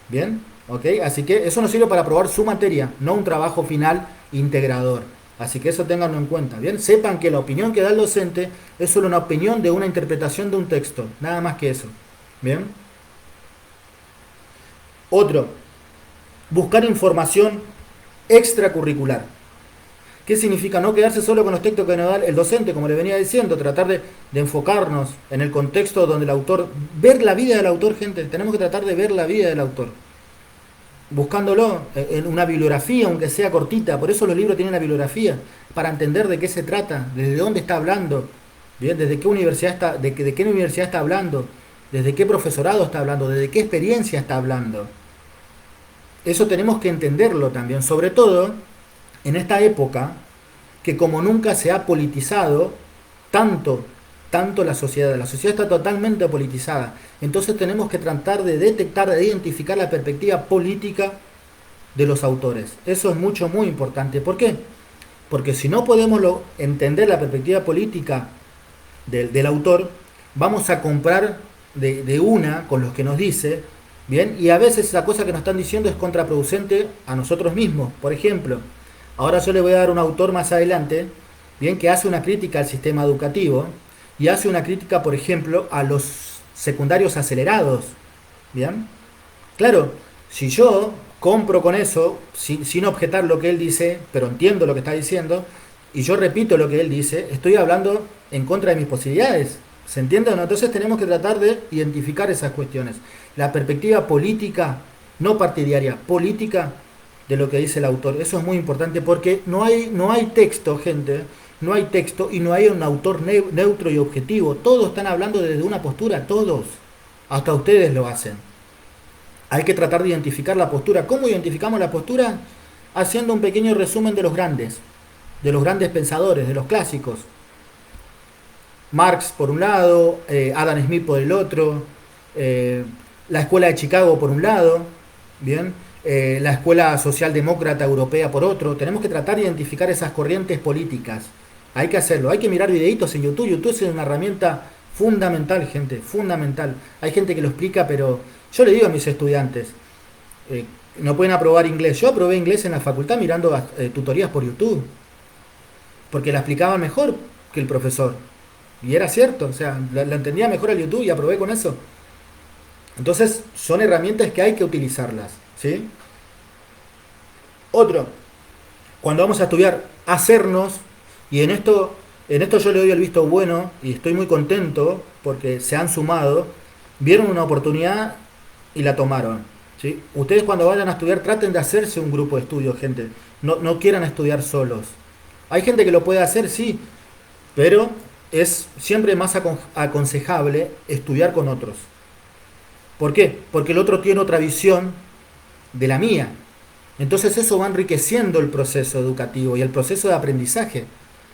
Bien, ok, así que eso nos sirve para probar su materia, no un trabajo final integrador. Así que eso ténganlo en cuenta. Bien, sepan que la opinión que da el docente es solo una opinión de una interpretación de un texto, nada más que eso. Bien. Otro, buscar información extracurricular. ¿Qué significa? No quedarse solo con los textos que nos da el docente, como le venía diciendo, tratar de enfocarnos en el contexto donde el autor, ver la vida del autor, gente, tenemos que tratar de ver la vida del autor, buscándolo en una bibliografía, aunque sea cortita. Por eso los libros tienen la bibliografía, para entender de qué se trata, desde dónde está hablando, bien, desde qué universidad está, de qué universidad está hablando, desde qué profesorado está hablando, desde qué experiencia está hablando. Eso tenemos que entenderlo también, sobre todo en esta época que como nunca se ha politizado tanto la sociedad está totalmente politizada. Entonces tenemos que tratar de detectar, de identificar la perspectiva política de los autores. Eso es muy importante. ¿Por qué? Porque si no podemos entender la perspectiva política del autor, vamos a comprar de una con los que nos dice, bien, y a veces la cosa que nos están diciendo es contraproducente a nosotros mismos. Por ejemplo, ahora yo le voy a dar un autor más adelante, bien, que hace una crítica al sistema educativo y hace una crítica, por ejemplo, a los secundarios acelerados. Bien, claro, si yo compro con eso, sin objetar lo que él dice, pero entiendo lo que está diciendo, y yo repito lo que él dice, estoy hablando en contra de mis posibilidades. ¿Se entiende o no? Entonces tenemos que tratar de identificar esas cuestiones. La perspectiva política, no partidaria, política de lo que dice el autor. Eso es muy importante porque no hay texto, gente, no hay texto y no hay un autor neutro y objetivo. Todos están hablando desde una postura, todos. Hasta ustedes lo hacen. Hay que tratar de identificar la postura. ¿Cómo identificamos la postura? Haciendo un pequeño resumen de los grandes pensadores, de los clásicos. Marx por un lado, Adam Smith por el otro, la escuela de Chicago por un lado, bien, la escuela socialdemócrata europea por otro. Tenemos que tratar de identificar esas corrientes políticas. Hay que hacerlo, hay que mirar videitos en YouTube. YouTube es una herramienta fundamental, gente, fundamental. Hay gente que lo explica, pero yo le digo a mis estudiantes, no pueden aprobar inglés. Yo aprobé inglés en la facultad mirando tutorías por YouTube, porque la explicaba mejor que el profesor. Y era cierto, o sea, la entendía mejor al YouTube y aprobé con eso. Entonces, son herramientas que hay que utilizarlas, ¿sí? Otro, cuando vamos a estudiar, hacernos, y en esto yo le doy el visto bueno, y estoy muy contento, porque se han sumado, vieron una oportunidad y la tomaron, ¿sí? Ustedes cuando vayan a estudiar, traten de hacerse un grupo de estudio, gente. No quieran estudiar solos. Hay gente que lo puede hacer, sí, pero es siempre más aconsejable estudiar con otros. ¿Por qué? Porque el otro tiene otra visión de la mía. Entonces eso va enriqueciendo el proceso educativo y el proceso de aprendizaje.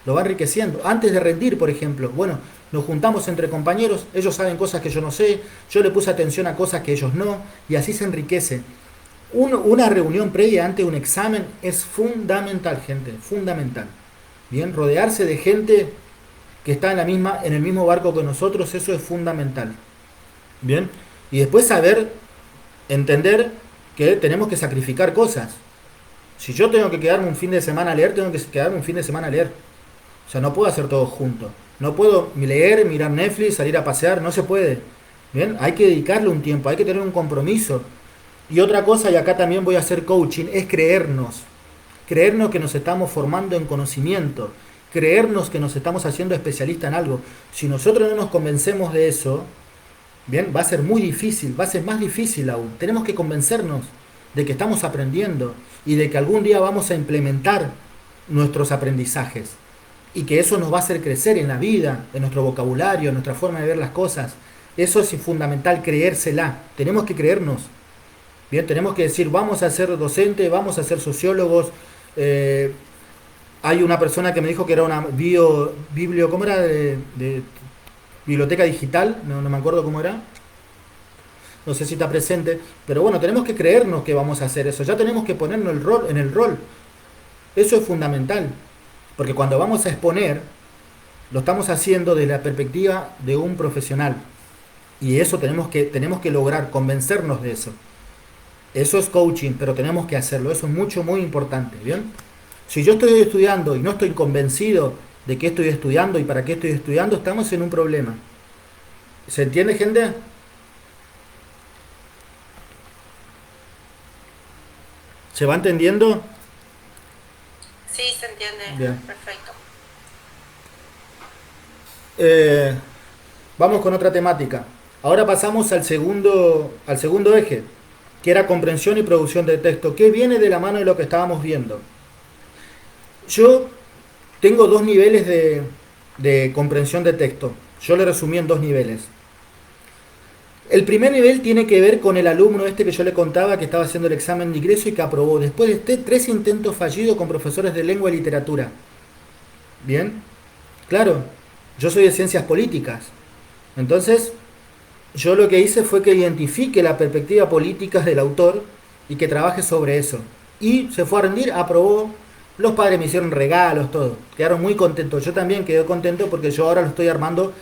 Lo va enriqueciendo. Antes de rendir, por ejemplo, bueno, nos juntamos entre compañeros, ellos saben cosas que yo no sé, yo le puse atención a cosas que ellos no, y así se enriquece. Una reunión previa ante un examen es fundamental, gente, fundamental. Bien, rodearse de gente que está en el mismo barco que nosotros, eso es fundamental. Bien, y después entender que tenemos que sacrificar cosas. Si yo tengo que quedarme un fin de semana a leer, tengo que quedarme un fin de semana a leer. O sea, no puedo hacer todo junto. No puedo leer, mirar Netflix, salir a pasear, no se puede. Bien, hay que dedicarle un tiempo, hay que tener un compromiso. Y otra cosa, y acá también voy a hacer coaching, es creernos que nos estamos formando en conocimiento, creernos que nos estamos haciendo especialistas en algo. Si nosotros no nos convencemos de eso, bien, va a ser muy difícil, va a ser más difícil aún. Tenemos que convencernos de que estamos aprendiendo y de que algún día vamos a implementar nuestros aprendizajes y que eso nos va a hacer crecer en la vida, en nuestro vocabulario, en nuestra forma de ver las cosas. Eso es fundamental, creérsela. Tenemos que creernos. Bien, tenemos que decir, vamos a ser docentes, vamos a ser sociólogos. Hay una persona que me dijo que era una ¿cómo era? De biblioteca digital, no me acuerdo cómo era. No sé si está presente, pero bueno, tenemos que creernos que vamos a hacer eso. Ya tenemos que ponernos en el rol. Eso es fundamental, porque cuando vamos a exponer, lo estamos haciendo desde la perspectiva de un profesional. Y eso tenemos que lograr, convencernos de eso. Eso es coaching, pero tenemos que hacerlo. Eso es muy importante, ¿bien? Si yo estoy estudiando y no estoy convencido de qué estoy estudiando y para qué estoy estudiando, estamos en un problema. ¿Se entiende, gente? ¿Se va entendiendo? Sí, se entiende. Bien. Perfecto. Vamos con otra temática. Ahora pasamos al segundo eje, que era comprensión y producción de texto, que viene de la mano de lo que estábamos viendo. Yo tengo dos niveles de comprensión de texto. Yo le resumí en dos niveles. El primer nivel tiene que ver con el alumno que yo le contaba que estaba haciendo el examen de ingreso y que aprobó. Después de 3 intentos fallidos con profesores de lengua y literatura. ¿Bien? Claro, yo soy de ciencias políticas. Entonces, yo lo que hice fue que identifique la perspectiva política del autor y que trabaje sobre eso. Y se fue a rendir, aprobó. Los padres me hicieron regalos, todo. Quedaron muy contentos. Yo también quedé contento porque yo ahora lo estoy armando.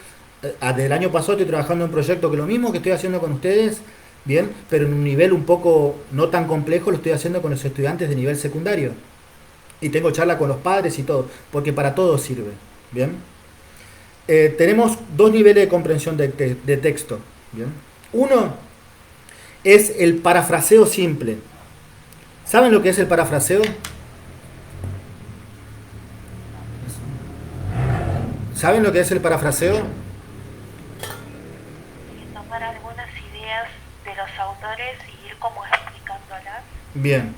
Desde el año pasado estoy trabajando en un proyecto que lo mismo que estoy haciendo con ustedes, bien, pero en un nivel un poco no tan complejo, lo estoy haciendo con los estudiantes de nivel secundario. Y tengo charla con los padres y todo, porque para todo sirve. Bien. Tenemos dos niveles de comprensión de texto. Bien. Uno es el parafraseo simple. ¿Saben lo que es el parafraseo? ¿Saben lo que es el parafraseo? Tomar algunas ideas de los autores y ir como explicándolas. Bien.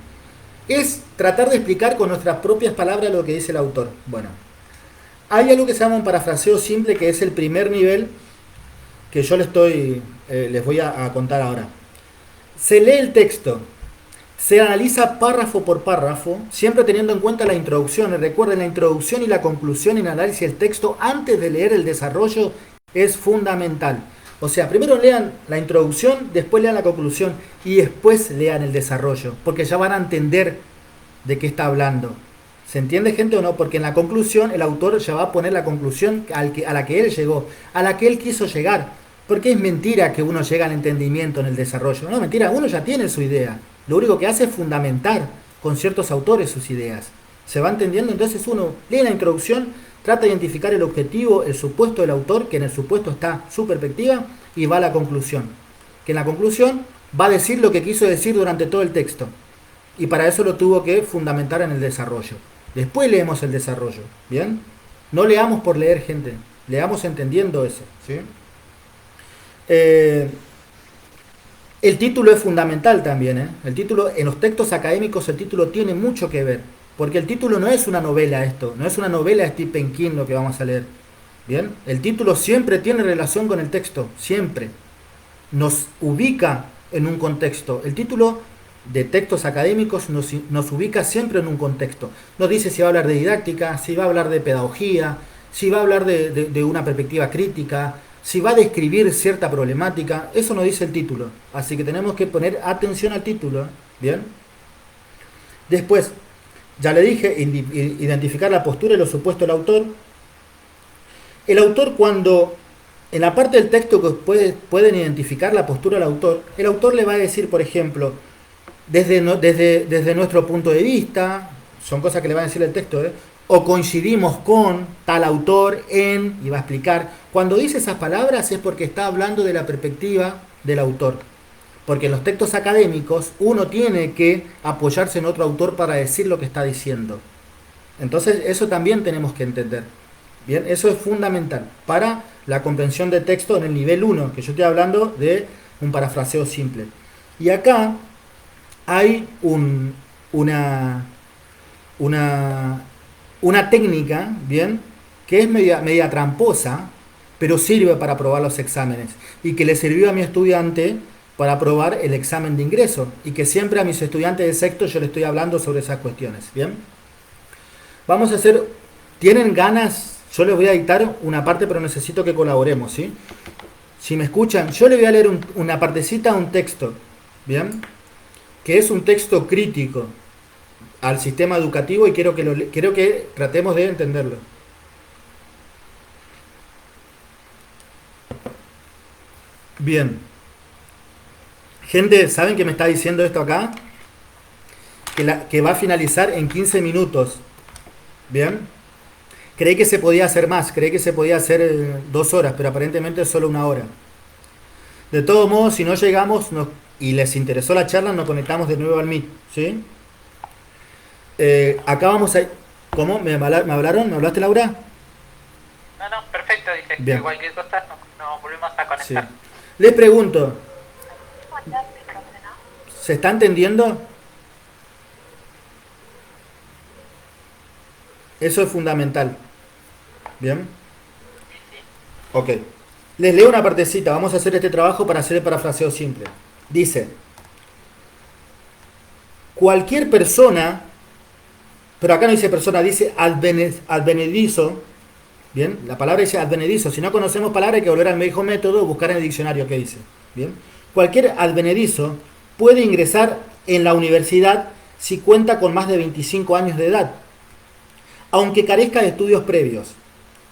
Es tratar de explicar con nuestras propias palabras lo que dice el autor. Bueno, Hay algo que se llama un parafraseo simple, que es el primer nivel que yo les voy a contar ahora. Se lee el texto, se analiza párrafo por párrafo, siempre teniendo en cuenta la introducción. Recuerden, la introducción y la conclusión en análisis del texto antes de leer el desarrollo es fundamental. O sea, primero lean la introducción, después lean la conclusión y después lean el desarrollo, porque ya van a entender de qué está hablando. ¿Se entiende, gente, o no? Porque en la conclusión el autor ya va a poner la conclusión a la que él llegó, a la que él quiso llegar. Porque es mentira que uno llega al entendimiento en el desarrollo. No, mentira, uno ya tiene su idea. Lo único que hace es fundamentar con ciertos autores sus ideas. ¿Se va entendiendo? Entonces uno lee la introducción, trata de identificar el objetivo, el supuesto del autor, que en el supuesto está su perspectiva, y va a la conclusión. Que en la conclusión va a decir lo que quiso decir durante todo el texto. Y para eso lo tuvo que fundamentar en el desarrollo. Después leemos el desarrollo. ¿Bien? No leamos por leer, gente. Leamos entendiendo eso. ¿Sí? El título es fundamental también. El título, en los textos académicos, el título tiene mucho que ver. Porque el título no es una novela esto. No es una novela de Stephen King lo que vamos a leer. ¿Bien? El título siempre tiene relación con el texto. Siempre. Nos ubica en un contexto. El título de textos académicos nos ubica siempre en un contexto. Nos dice si va a hablar de didáctica, si va a hablar de pedagogía, si va a hablar de una perspectiva crítica, si va a describir cierta problemática. Eso nos dice el título. Así que tenemos que poner atención al título. ¿Bien? Después, ya le dije, identificar la postura y lo supuesto del autor. El autor, cuando en la parte del texto que pueden identificar la postura del autor, el autor le va a decir, por ejemplo, desde nuestro punto de vista, son cosas que le va a decir el texto, o coincidimos con tal autor en, y va a explicar. Cuando dice esas palabras es porque está hablando de la perspectiva del autor. Porque en los textos académicos uno tiene que apoyarse en otro autor para decir lo que está diciendo. Entonces eso también tenemos que entender. Bien, eso es fundamental para la comprensión de texto en el nivel 1, que yo estoy hablando de un parafraseo simple. Y acá hay una técnica, bien, que es media tramposa, pero sirve para aprobar los exámenes. Y que le sirvió a mi estudiante para aprobar el examen de ingreso. Y que siempre a mis estudiantes de sexto yo les estoy hablando sobre esas cuestiones. Bien. Vamos a hacer, ¿tienen ganas? Yo les voy a dictar una parte, pero necesito que colaboremos, ¿sí? Si me escuchan, yo les voy a leer una partecita de un texto, ¿bien? Que es un texto crítico al sistema educativo y quiero que tratemos de entenderlo. Bien. Gente, ¿saben qué me está diciendo esto acá? Que va a finalizar en 15 minutos. ¿Bien? Creí que se podía hacer más, creí que se podía hacer 2 horas, pero aparentemente es solo 1 hora. De todos modos, si no llegamos y les interesó la charla, nos conectamos de nuevo al Meet, ¿sí? Acá vamos a... ¿Cómo? ¿Me hablaron? ¿Me hablaste, Laura? No, perfecto, dije. Bien. Que cualquier cosa nos volvemos a conectar. Sí. Les pregunto, ¿se está entendiendo? Eso es fundamental. ¿Bien? Ok. Les leo una partecita. Vamos a hacer este trabajo para hacer el parafraseo simple. Dice, cualquier persona, pero acá no dice persona, dice advenedizo. Bien, la palabra dice advenedizo. Si no conocemos palabra hay que volver al viejo método o buscar en el diccionario qué dice. Bien, cualquier advenedizo puede ingresar en la universidad si cuenta con más de 25 años de edad, aunque carezca de estudios previos.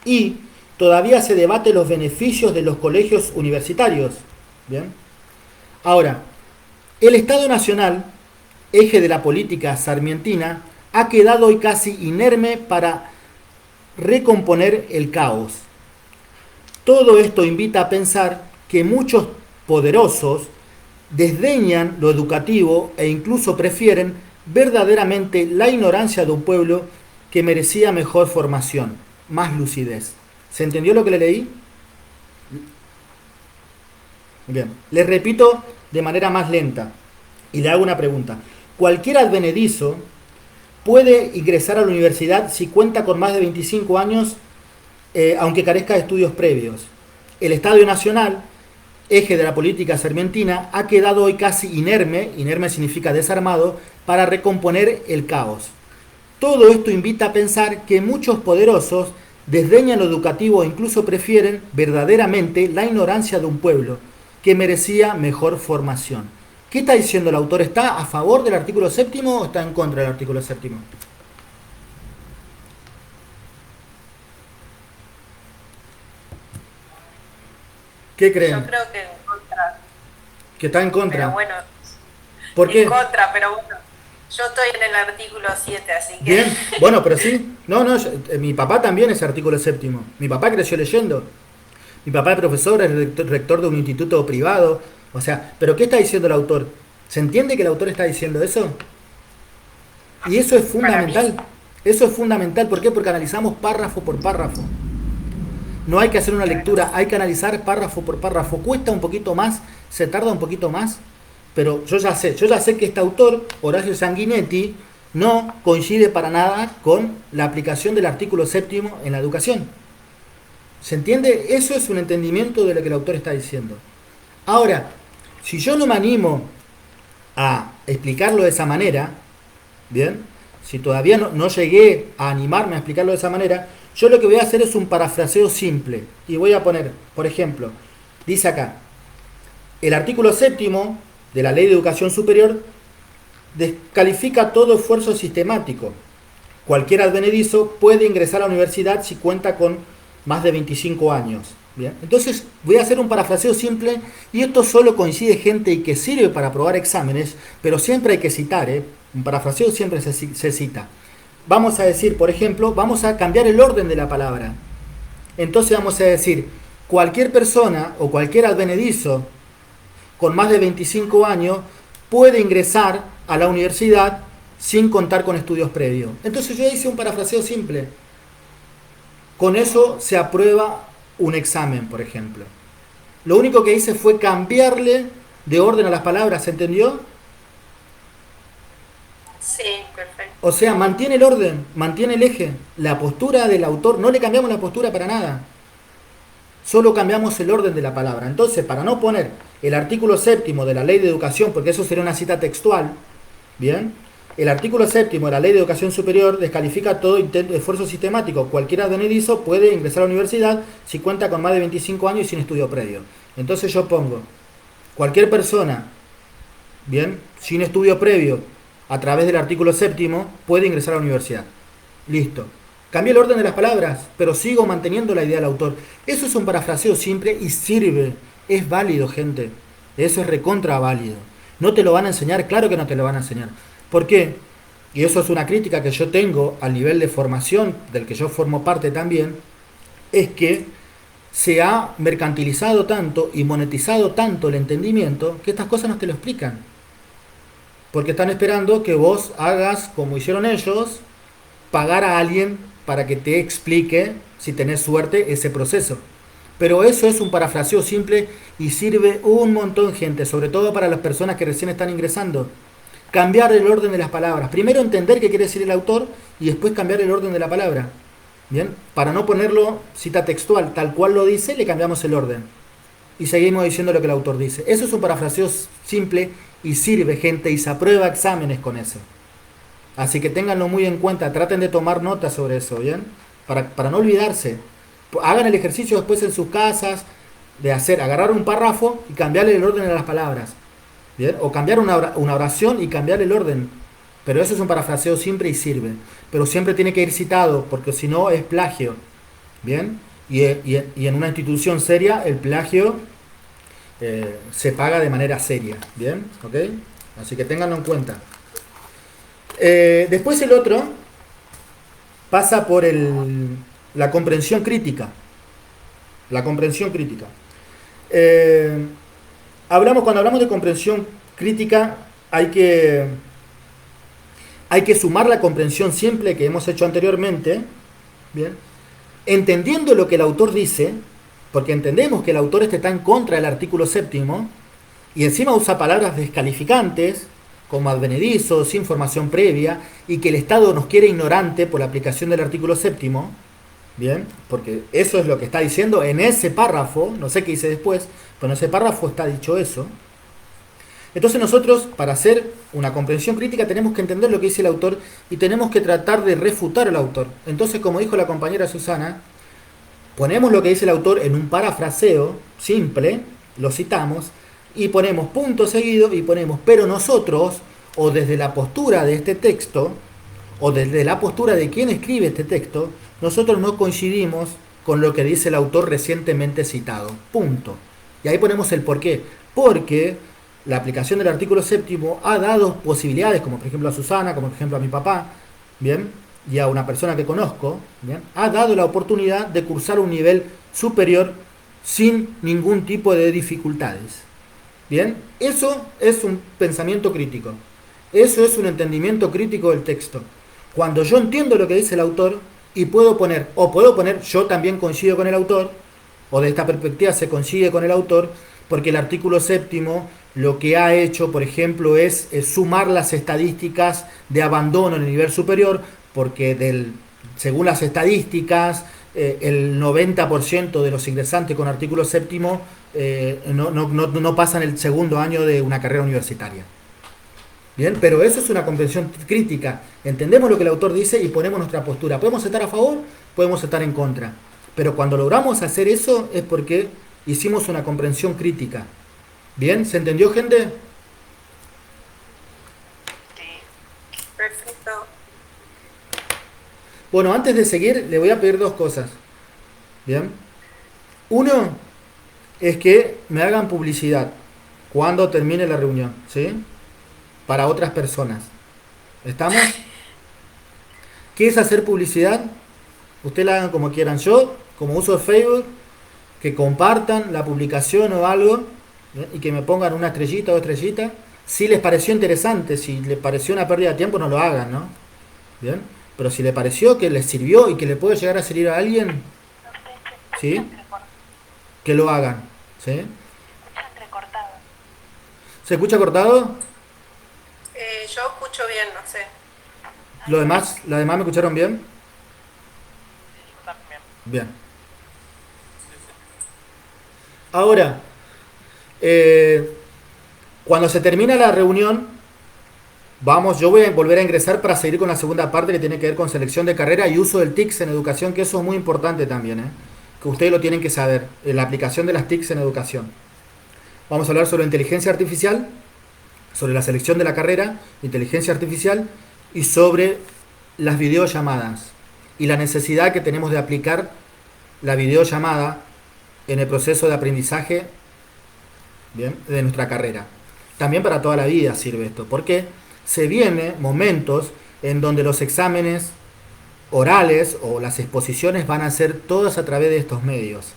Y todavía se debate los beneficios de los colegios universitarios. Bien. Ahora, el Estado Nacional, eje de la política sarmientina, ha quedado hoy casi inerme para recomponer el caos. Todo esto invita a pensar que muchos poderosos desdeñan lo educativo e incluso prefieren verdaderamente la ignorancia de un pueblo que merecía mejor formación, más lucidez. ¿Se entendió lo que le leí? Bien, les repito de manera más lenta y le hago una pregunta. Cualquier advenedizo puede ingresar a la universidad si cuenta con más de 25 años aunque carezca de estudios previos. El Estadio Nacional, eje de la política sarmientina, ha quedado hoy casi inerme significa desarmado, para recomponer el caos. Todo esto invita a pensar que muchos poderosos desdeñan lo educativo e incluso prefieren verdaderamente la ignorancia de un pueblo que merecía mejor formación. ¿Qué está diciendo el autor? ¿Está a favor del artículo séptimo o está en contra del artículo séptimo? ¿Qué creen? Yo creo que en contra. Que está en contra. Pero bueno, ¿Por qué? en contra, pero bueno. Yo estoy en el artículo 7, así que... Bien, bueno, pero sí. No, mi papá también es artículo séptimo. Mi papá creció leyendo. Mi papá es profesor, es rector de un instituto privado. O sea, ¿pero qué está diciendo el autor? ¿Se entiende que el autor está diciendo eso? Y eso es fundamental. Eso es fundamental. ¿Por qué? Porque analizamos párrafo por párrafo. No hay que hacer una lectura, hay que analizar párrafo por párrafo. Cuesta un poquito más, se tarda un poquito más, pero yo ya sé que este autor, Horacio Sanguinetti, no coincide para nada con la aplicación del artículo séptimo en la educación. ¿Se entiende? Eso es un entendimiento de lo que el autor está diciendo. Ahora, si yo no me animo a explicarlo de esa manera, ¿bien? Si todavía no llegué a animarme a explicarlo de esa manera, yo lo que voy a hacer es un parafraseo simple. Y voy a poner, por ejemplo, dice acá, el artículo séptimo de la Ley de Educación Superior descalifica todo esfuerzo sistemático. Cualquier advenedizo puede ingresar a la universidad si cuenta con más de 25 años. ¿Bien? Entonces voy a hacer un parafraseo simple, y esto solo coincide, gente, y que sirve para aprobar exámenes, pero siempre hay que citar, un parafraseo siempre se cita. Vamos a decir, por ejemplo, vamos a cambiar el orden de la palabra. Entonces vamos a decir, cualquier persona o cualquier advenedizo con más de 25 años puede ingresar a la universidad sin contar con estudios previos. Entonces yo hice un parafraseo simple. Con eso se aprueba un examen, por ejemplo. Lo único que hice fue cambiarle de orden a las palabras, ¿se entendió? Sí, perfecto. O sea, mantiene el orden, mantiene el eje, la postura del autor, no le cambiamos la postura para nada. Solo cambiamos el orden de la palabra. Entonces, para no poner el artículo séptimo de la Ley de Educación, porque eso sería una cita textual, ¿bien? El artículo séptimo de la Ley de Educación Superior descalifica todo esfuerzo sistemático. Cualquier advenedizo puede ingresar a la universidad si cuenta con más de 25 años y sin estudio previo. Entonces yo pongo, cualquier persona, ¿bien?, sin estudio previo, a través del artículo séptimo, puede ingresar a la universidad. Listo. Cambié el orden de las palabras, pero sigo manteniendo la idea del autor. Eso es un parafraseo simple y sirve. Es válido, gente. Eso es recontra válido. ¿No te lo van a enseñar? Claro que no te lo van a enseñar. ¿Por qué? Y eso es una crítica que yo tengo al nivel de formación, del que yo formo parte también, es que se ha mercantilizado tanto y monetizado tanto el entendimiento que estas cosas no te lo explican. Porque están esperando que vos hagas, como hicieron ellos, pagar a alguien para que te explique, si tenés suerte, ese proceso. Pero eso es un parafraseo simple y sirve un montón, gente, sobre todo para las personas que recién están ingresando. Cambiar el orden de las palabras. Primero entender qué quiere decir el autor y después cambiar el orden de la palabra. ¿Bien? Para no ponerlo cita textual, tal cual lo dice, le cambiamos el orden. Y seguimos diciendo lo que el autor dice. Eso es un parafraseo simple y sirve, gente, y se aprueba exámenes con eso. Así que ténganlo muy en cuenta, traten de tomar nota sobre eso, ¿bien? Para no olvidarse. Hagan el ejercicio después en sus casas de agarrar un párrafo y cambiarle el orden de las palabras. ¿Bien? O cambiar una oración y cambiar el orden. Pero eso es un parafraseo simple y sirve. Pero siempre tiene que ir citado, porque si no es plagio. ¿Bien? Y en una institución seria el plagio se paga de manera seria. ¿Bien? ¿Ok? Así que ténganlo en cuenta. Después el otro pasa por la comprensión crítica. La comprensión crítica. Cuando hablamos de comprensión crítica, hay que sumar la comprensión simple que hemos hecho anteriormente, ¿bien? Entendiendo lo que el autor dice, porque entendemos que el autor está en contra del artículo séptimo, y encima usa palabras descalificantes, como advenedizo, sin formación previa, y que el Estado nos quiere ignorante por la aplicación del artículo séptimo, Bien, porque eso es lo que está diciendo en ese párrafo, no sé qué dice después, pero en ese párrafo está dicho eso. Entonces nosotros, para hacer una comprensión crítica, tenemos que entender lo que dice el autor y tenemos que tratar de refutar al autor. Entonces, como dijo la compañera Susana, ponemos lo que dice el autor en un parafraseo simple, lo citamos, y ponemos punto seguido y ponemos, pero nosotros, o desde la postura de este texto, o desde la postura de quien escribe este texto, nosotros no coincidimos con lo que dice el autor recientemente citado. Punto. Y ahí ponemos el por qué. Porque la aplicación del artículo séptimo ha dado posibilidades, como por ejemplo a Susana, como por ejemplo a mi papá, ¿bien? Y a una persona que conozco, ¿bien? Ha dado la oportunidad de cursar un nivel superior sin ningún tipo de dificultades. ¿Bien? Eso es un pensamiento crítico. Eso es un entendimiento crítico del texto. Cuando yo entiendo lo que dice el autor y puedo poner yo también coincido con el autor, o de esta perspectiva se coincide con el autor, porque el artículo séptimo lo que ha hecho, por ejemplo, es sumar las estadísticas de abandono en el nivel superior, porque según las estadísticas, el 90% de los ingresantes con artículo séptimo no pasan el segundo año de una carrera universitaria. Bien, pero eso es una comprensión crítica. Entendemos lo que el autor dice y ponemos nuestra postura. Podemos estar a favor, podemos estar en contra. Pero cuando logramos hacer eso es porque hicimos una comprensión crítica. ¿Bien? ¿Se entendió, gente? Perfecto. Bueno, antes de seguir, le voy a pedir dos cosas. ¿Bien? Uno es que me hagan publicidad cuando termine la reunión, ¿sí? Para otras personas. ¿Estamos? ¿Qué es hacer publicidad? Ustedes la hagan como quieran. Yo, como uso Facebook, que compartan la publicación o algo, ¿bien? Y que me pongan una estrellita o estrellita. Si les pareció interesante, si les pareció una pérdida de tiempo, no lo hagan, ¿no? ¿Bien? Pero si les pareció que les sirvió y que le puede llegar a servir a alguien, ¿sí? Que lo hagan, ¿sí? Escucha entrecortado. ¿Se escucha cortado? Yo escucho bien, no sé. ¿Los demás me escucharon bien? Yo también. Bien. Ahora, cuando se termina la reunión, yo voy a volver a ingresar para seguir con la segunda parte que tiene que ver con selección de carrera y uso del TICS en educación, que eso es muy importante también, que ustedes lo tienen que saber, la aplicación de las TICS en educación. Vamos a hablar sobre inteligencia artificial, sobre la selección de la carrera, inteligencia artificial, y sobre las videollamadas y la necesidad que tenemos de aplicar la videollamada en el proceso de aprendizaje, ¿bien?, de nuestra carrera. También para toda la vida sirve esto, porque se vienen momentos en donde los exámenes orales o las exposiciones van a ser todas a través de estos medios.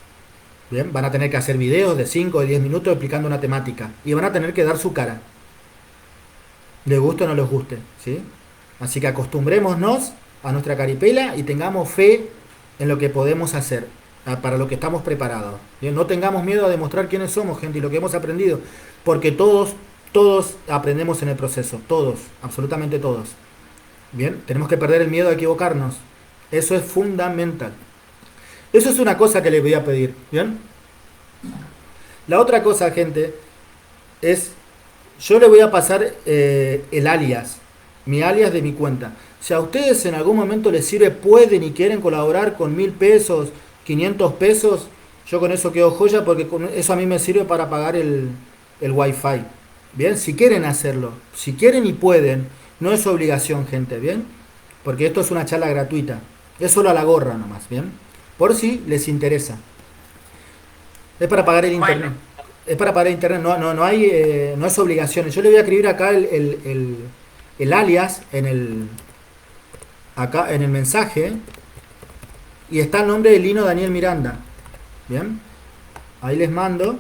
Bien, van a tener que hacer videos de 5 o 10 minutos explicando una temática y van a tener que dar su cara. Les guste o no les guste, ¿sí? Así que acostumbrémonos a nuestra caripela y tengamos fe en lo que podemos hacer, para lo que estamos preparados. ¿Bien? No tengamos miedo a demostrar quiénes somos, gente, y lo que hemos aprendido, porque todos aprendemos en el proceso, todos, absolutamente todos. Bien, tenemos que perder el miedo a equivocarnos. Eso es fundamental. Eso es una cosa que les voy a pedir, ¿bien? La otra cosa, gente, es, yo le voy a pasar el alias, mi alias de mi cuenta. Si a ustedes en algún momento les sirve, pueden y quieren colaborar con 1000 pesos, 500 pesos, yo con eso quedo joya, porque con eso a mí me sirve para pagar el wifi. Bien, si quieren hacerlo, si quieren y pueden, no es obligación, gente, bien, porque esto es una charla gratuita, es solo a la gorra nomás, bien, por si les interesa. Es para pagar el internet. Bueno. Es para pagar el internet, no hay, no es obligación. Yo le voy a escribir acá el alias acá en el mensaje, y está el nombre de Lino Daniel Miranda. Bien, ahí les mando.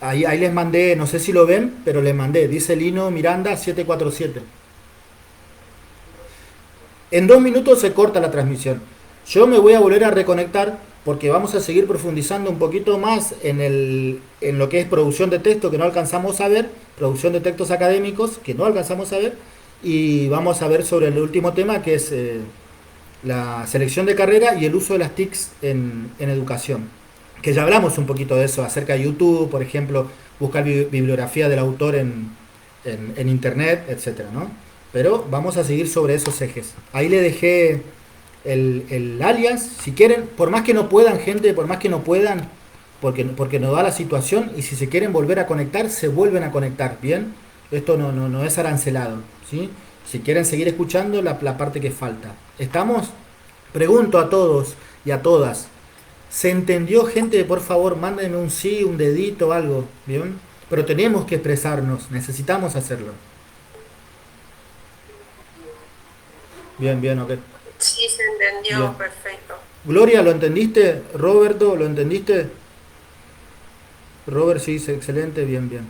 Ahí les mandé, no sé si lo ven, pero les mandé, dice Lino Miranda 747. En 2 minutos se corta la transmisión. Yo me voy a volver a reconectar porque vamos a seguir profundizando un poquito más en lo que es producción de texto, que no alcanzamos a ver, producción de textos académicos, que no alcanzamos a ver, y vamos a ver sobre el último tema, que es la selección de carrera y el uso de las TICs en educación. Que ya hablamos un poquito de eso, acerca de YouTube, por ejemplo, buscar bibliografía del autor en internet, etcétera, ¿no? Pero vamos a seguir sobre esos ejes. Ahí le dejé el alias, si quieren, por más que no puedan, gente, por más que no puedan, porque nos da la situación, y si se quieren volver a conectar, se vuelven a conectar, ¿bien? Esto no es arancelado, ¿sí? Si quieren seguir escuchando la parte que falta. ¿Estamos? Pregunto a todos y a todas. ¿Se entendió, gente? Por favor, mándenme un sí, un dedito, algo, ¿bien? Pero tenemos que expresarnos, necesitamos hacerlo. Bien, bien, ok. Sí, se entendió, Bien. perfecto. Gloria, ¿lo entendiste? Roberto, ¿lo entendiste? Robert, sí, excelente, bien, bien.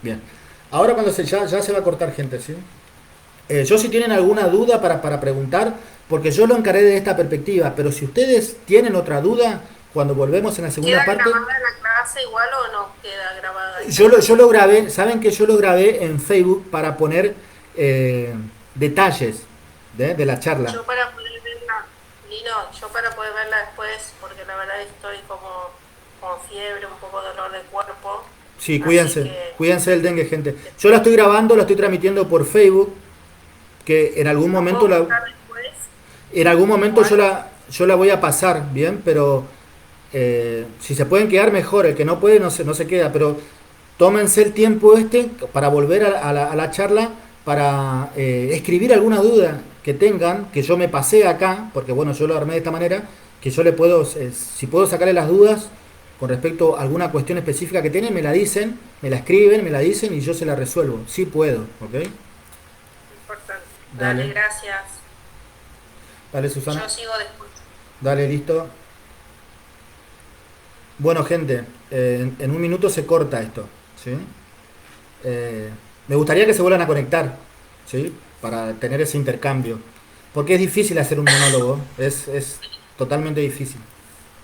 Bien. Ahora cuando ya se va a cortar, gente, ¿sí? Yo si tienen alguna duda para preguntar, porque yo lo encaré de esta perspectiva, pero si ustedes tienen otra duda, cuando volvemos en la segunda ¿Queda parte, grabada la clase igual o no queda grabada? yo lo grabé, saben que yo lo grabé en Facebook para poner detalles de la charla. Yo para poder verla, Lino, yo para poder verla después, porque la verdad estoy como con fiebre, un poco de dolor de cuerpo. Sí, Así que cuídense del dengue, gente. Yo la estoy grabando, la estoy transmitiendo por Facebook, que en algún lo momento puedo buscar después. en algún momento Igual, yo la voy a pasar, bien, pero si se pueden quedar mejor, el que no puede no se queda, pero tómense el tiempo para volver a la charla, para escribir alguna duda que tengan, que yo me pasé acá, porque bueno, yo lo armé de esta manera, que yo le puedo, si puedo sacarle las dudas con respecto a alguna cuestión específica que tienen, me la dicen, me la escriben, me la dicen y yo se la resuelvo. Sí puedo, ¿ok? importante. Dale. Dale, gracias. Dale, Susana. Yo sigo después. Dale, listo. Bueno, gente, en un minuto se corta esto, ¿sí? Me gustaría que se vuelvan a conectar, ¿sí? Para tener ese intercambio. Porque es difícil hacer un monólogo, es totalmente difícil.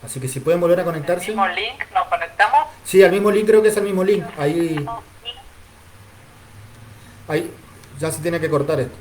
Así que si pueden volver a ¿En el conectarse. mismo link nos conectamos? Sí, al mismo link, creo que es el mismo link. Ahí ya se tiene que cortar esto.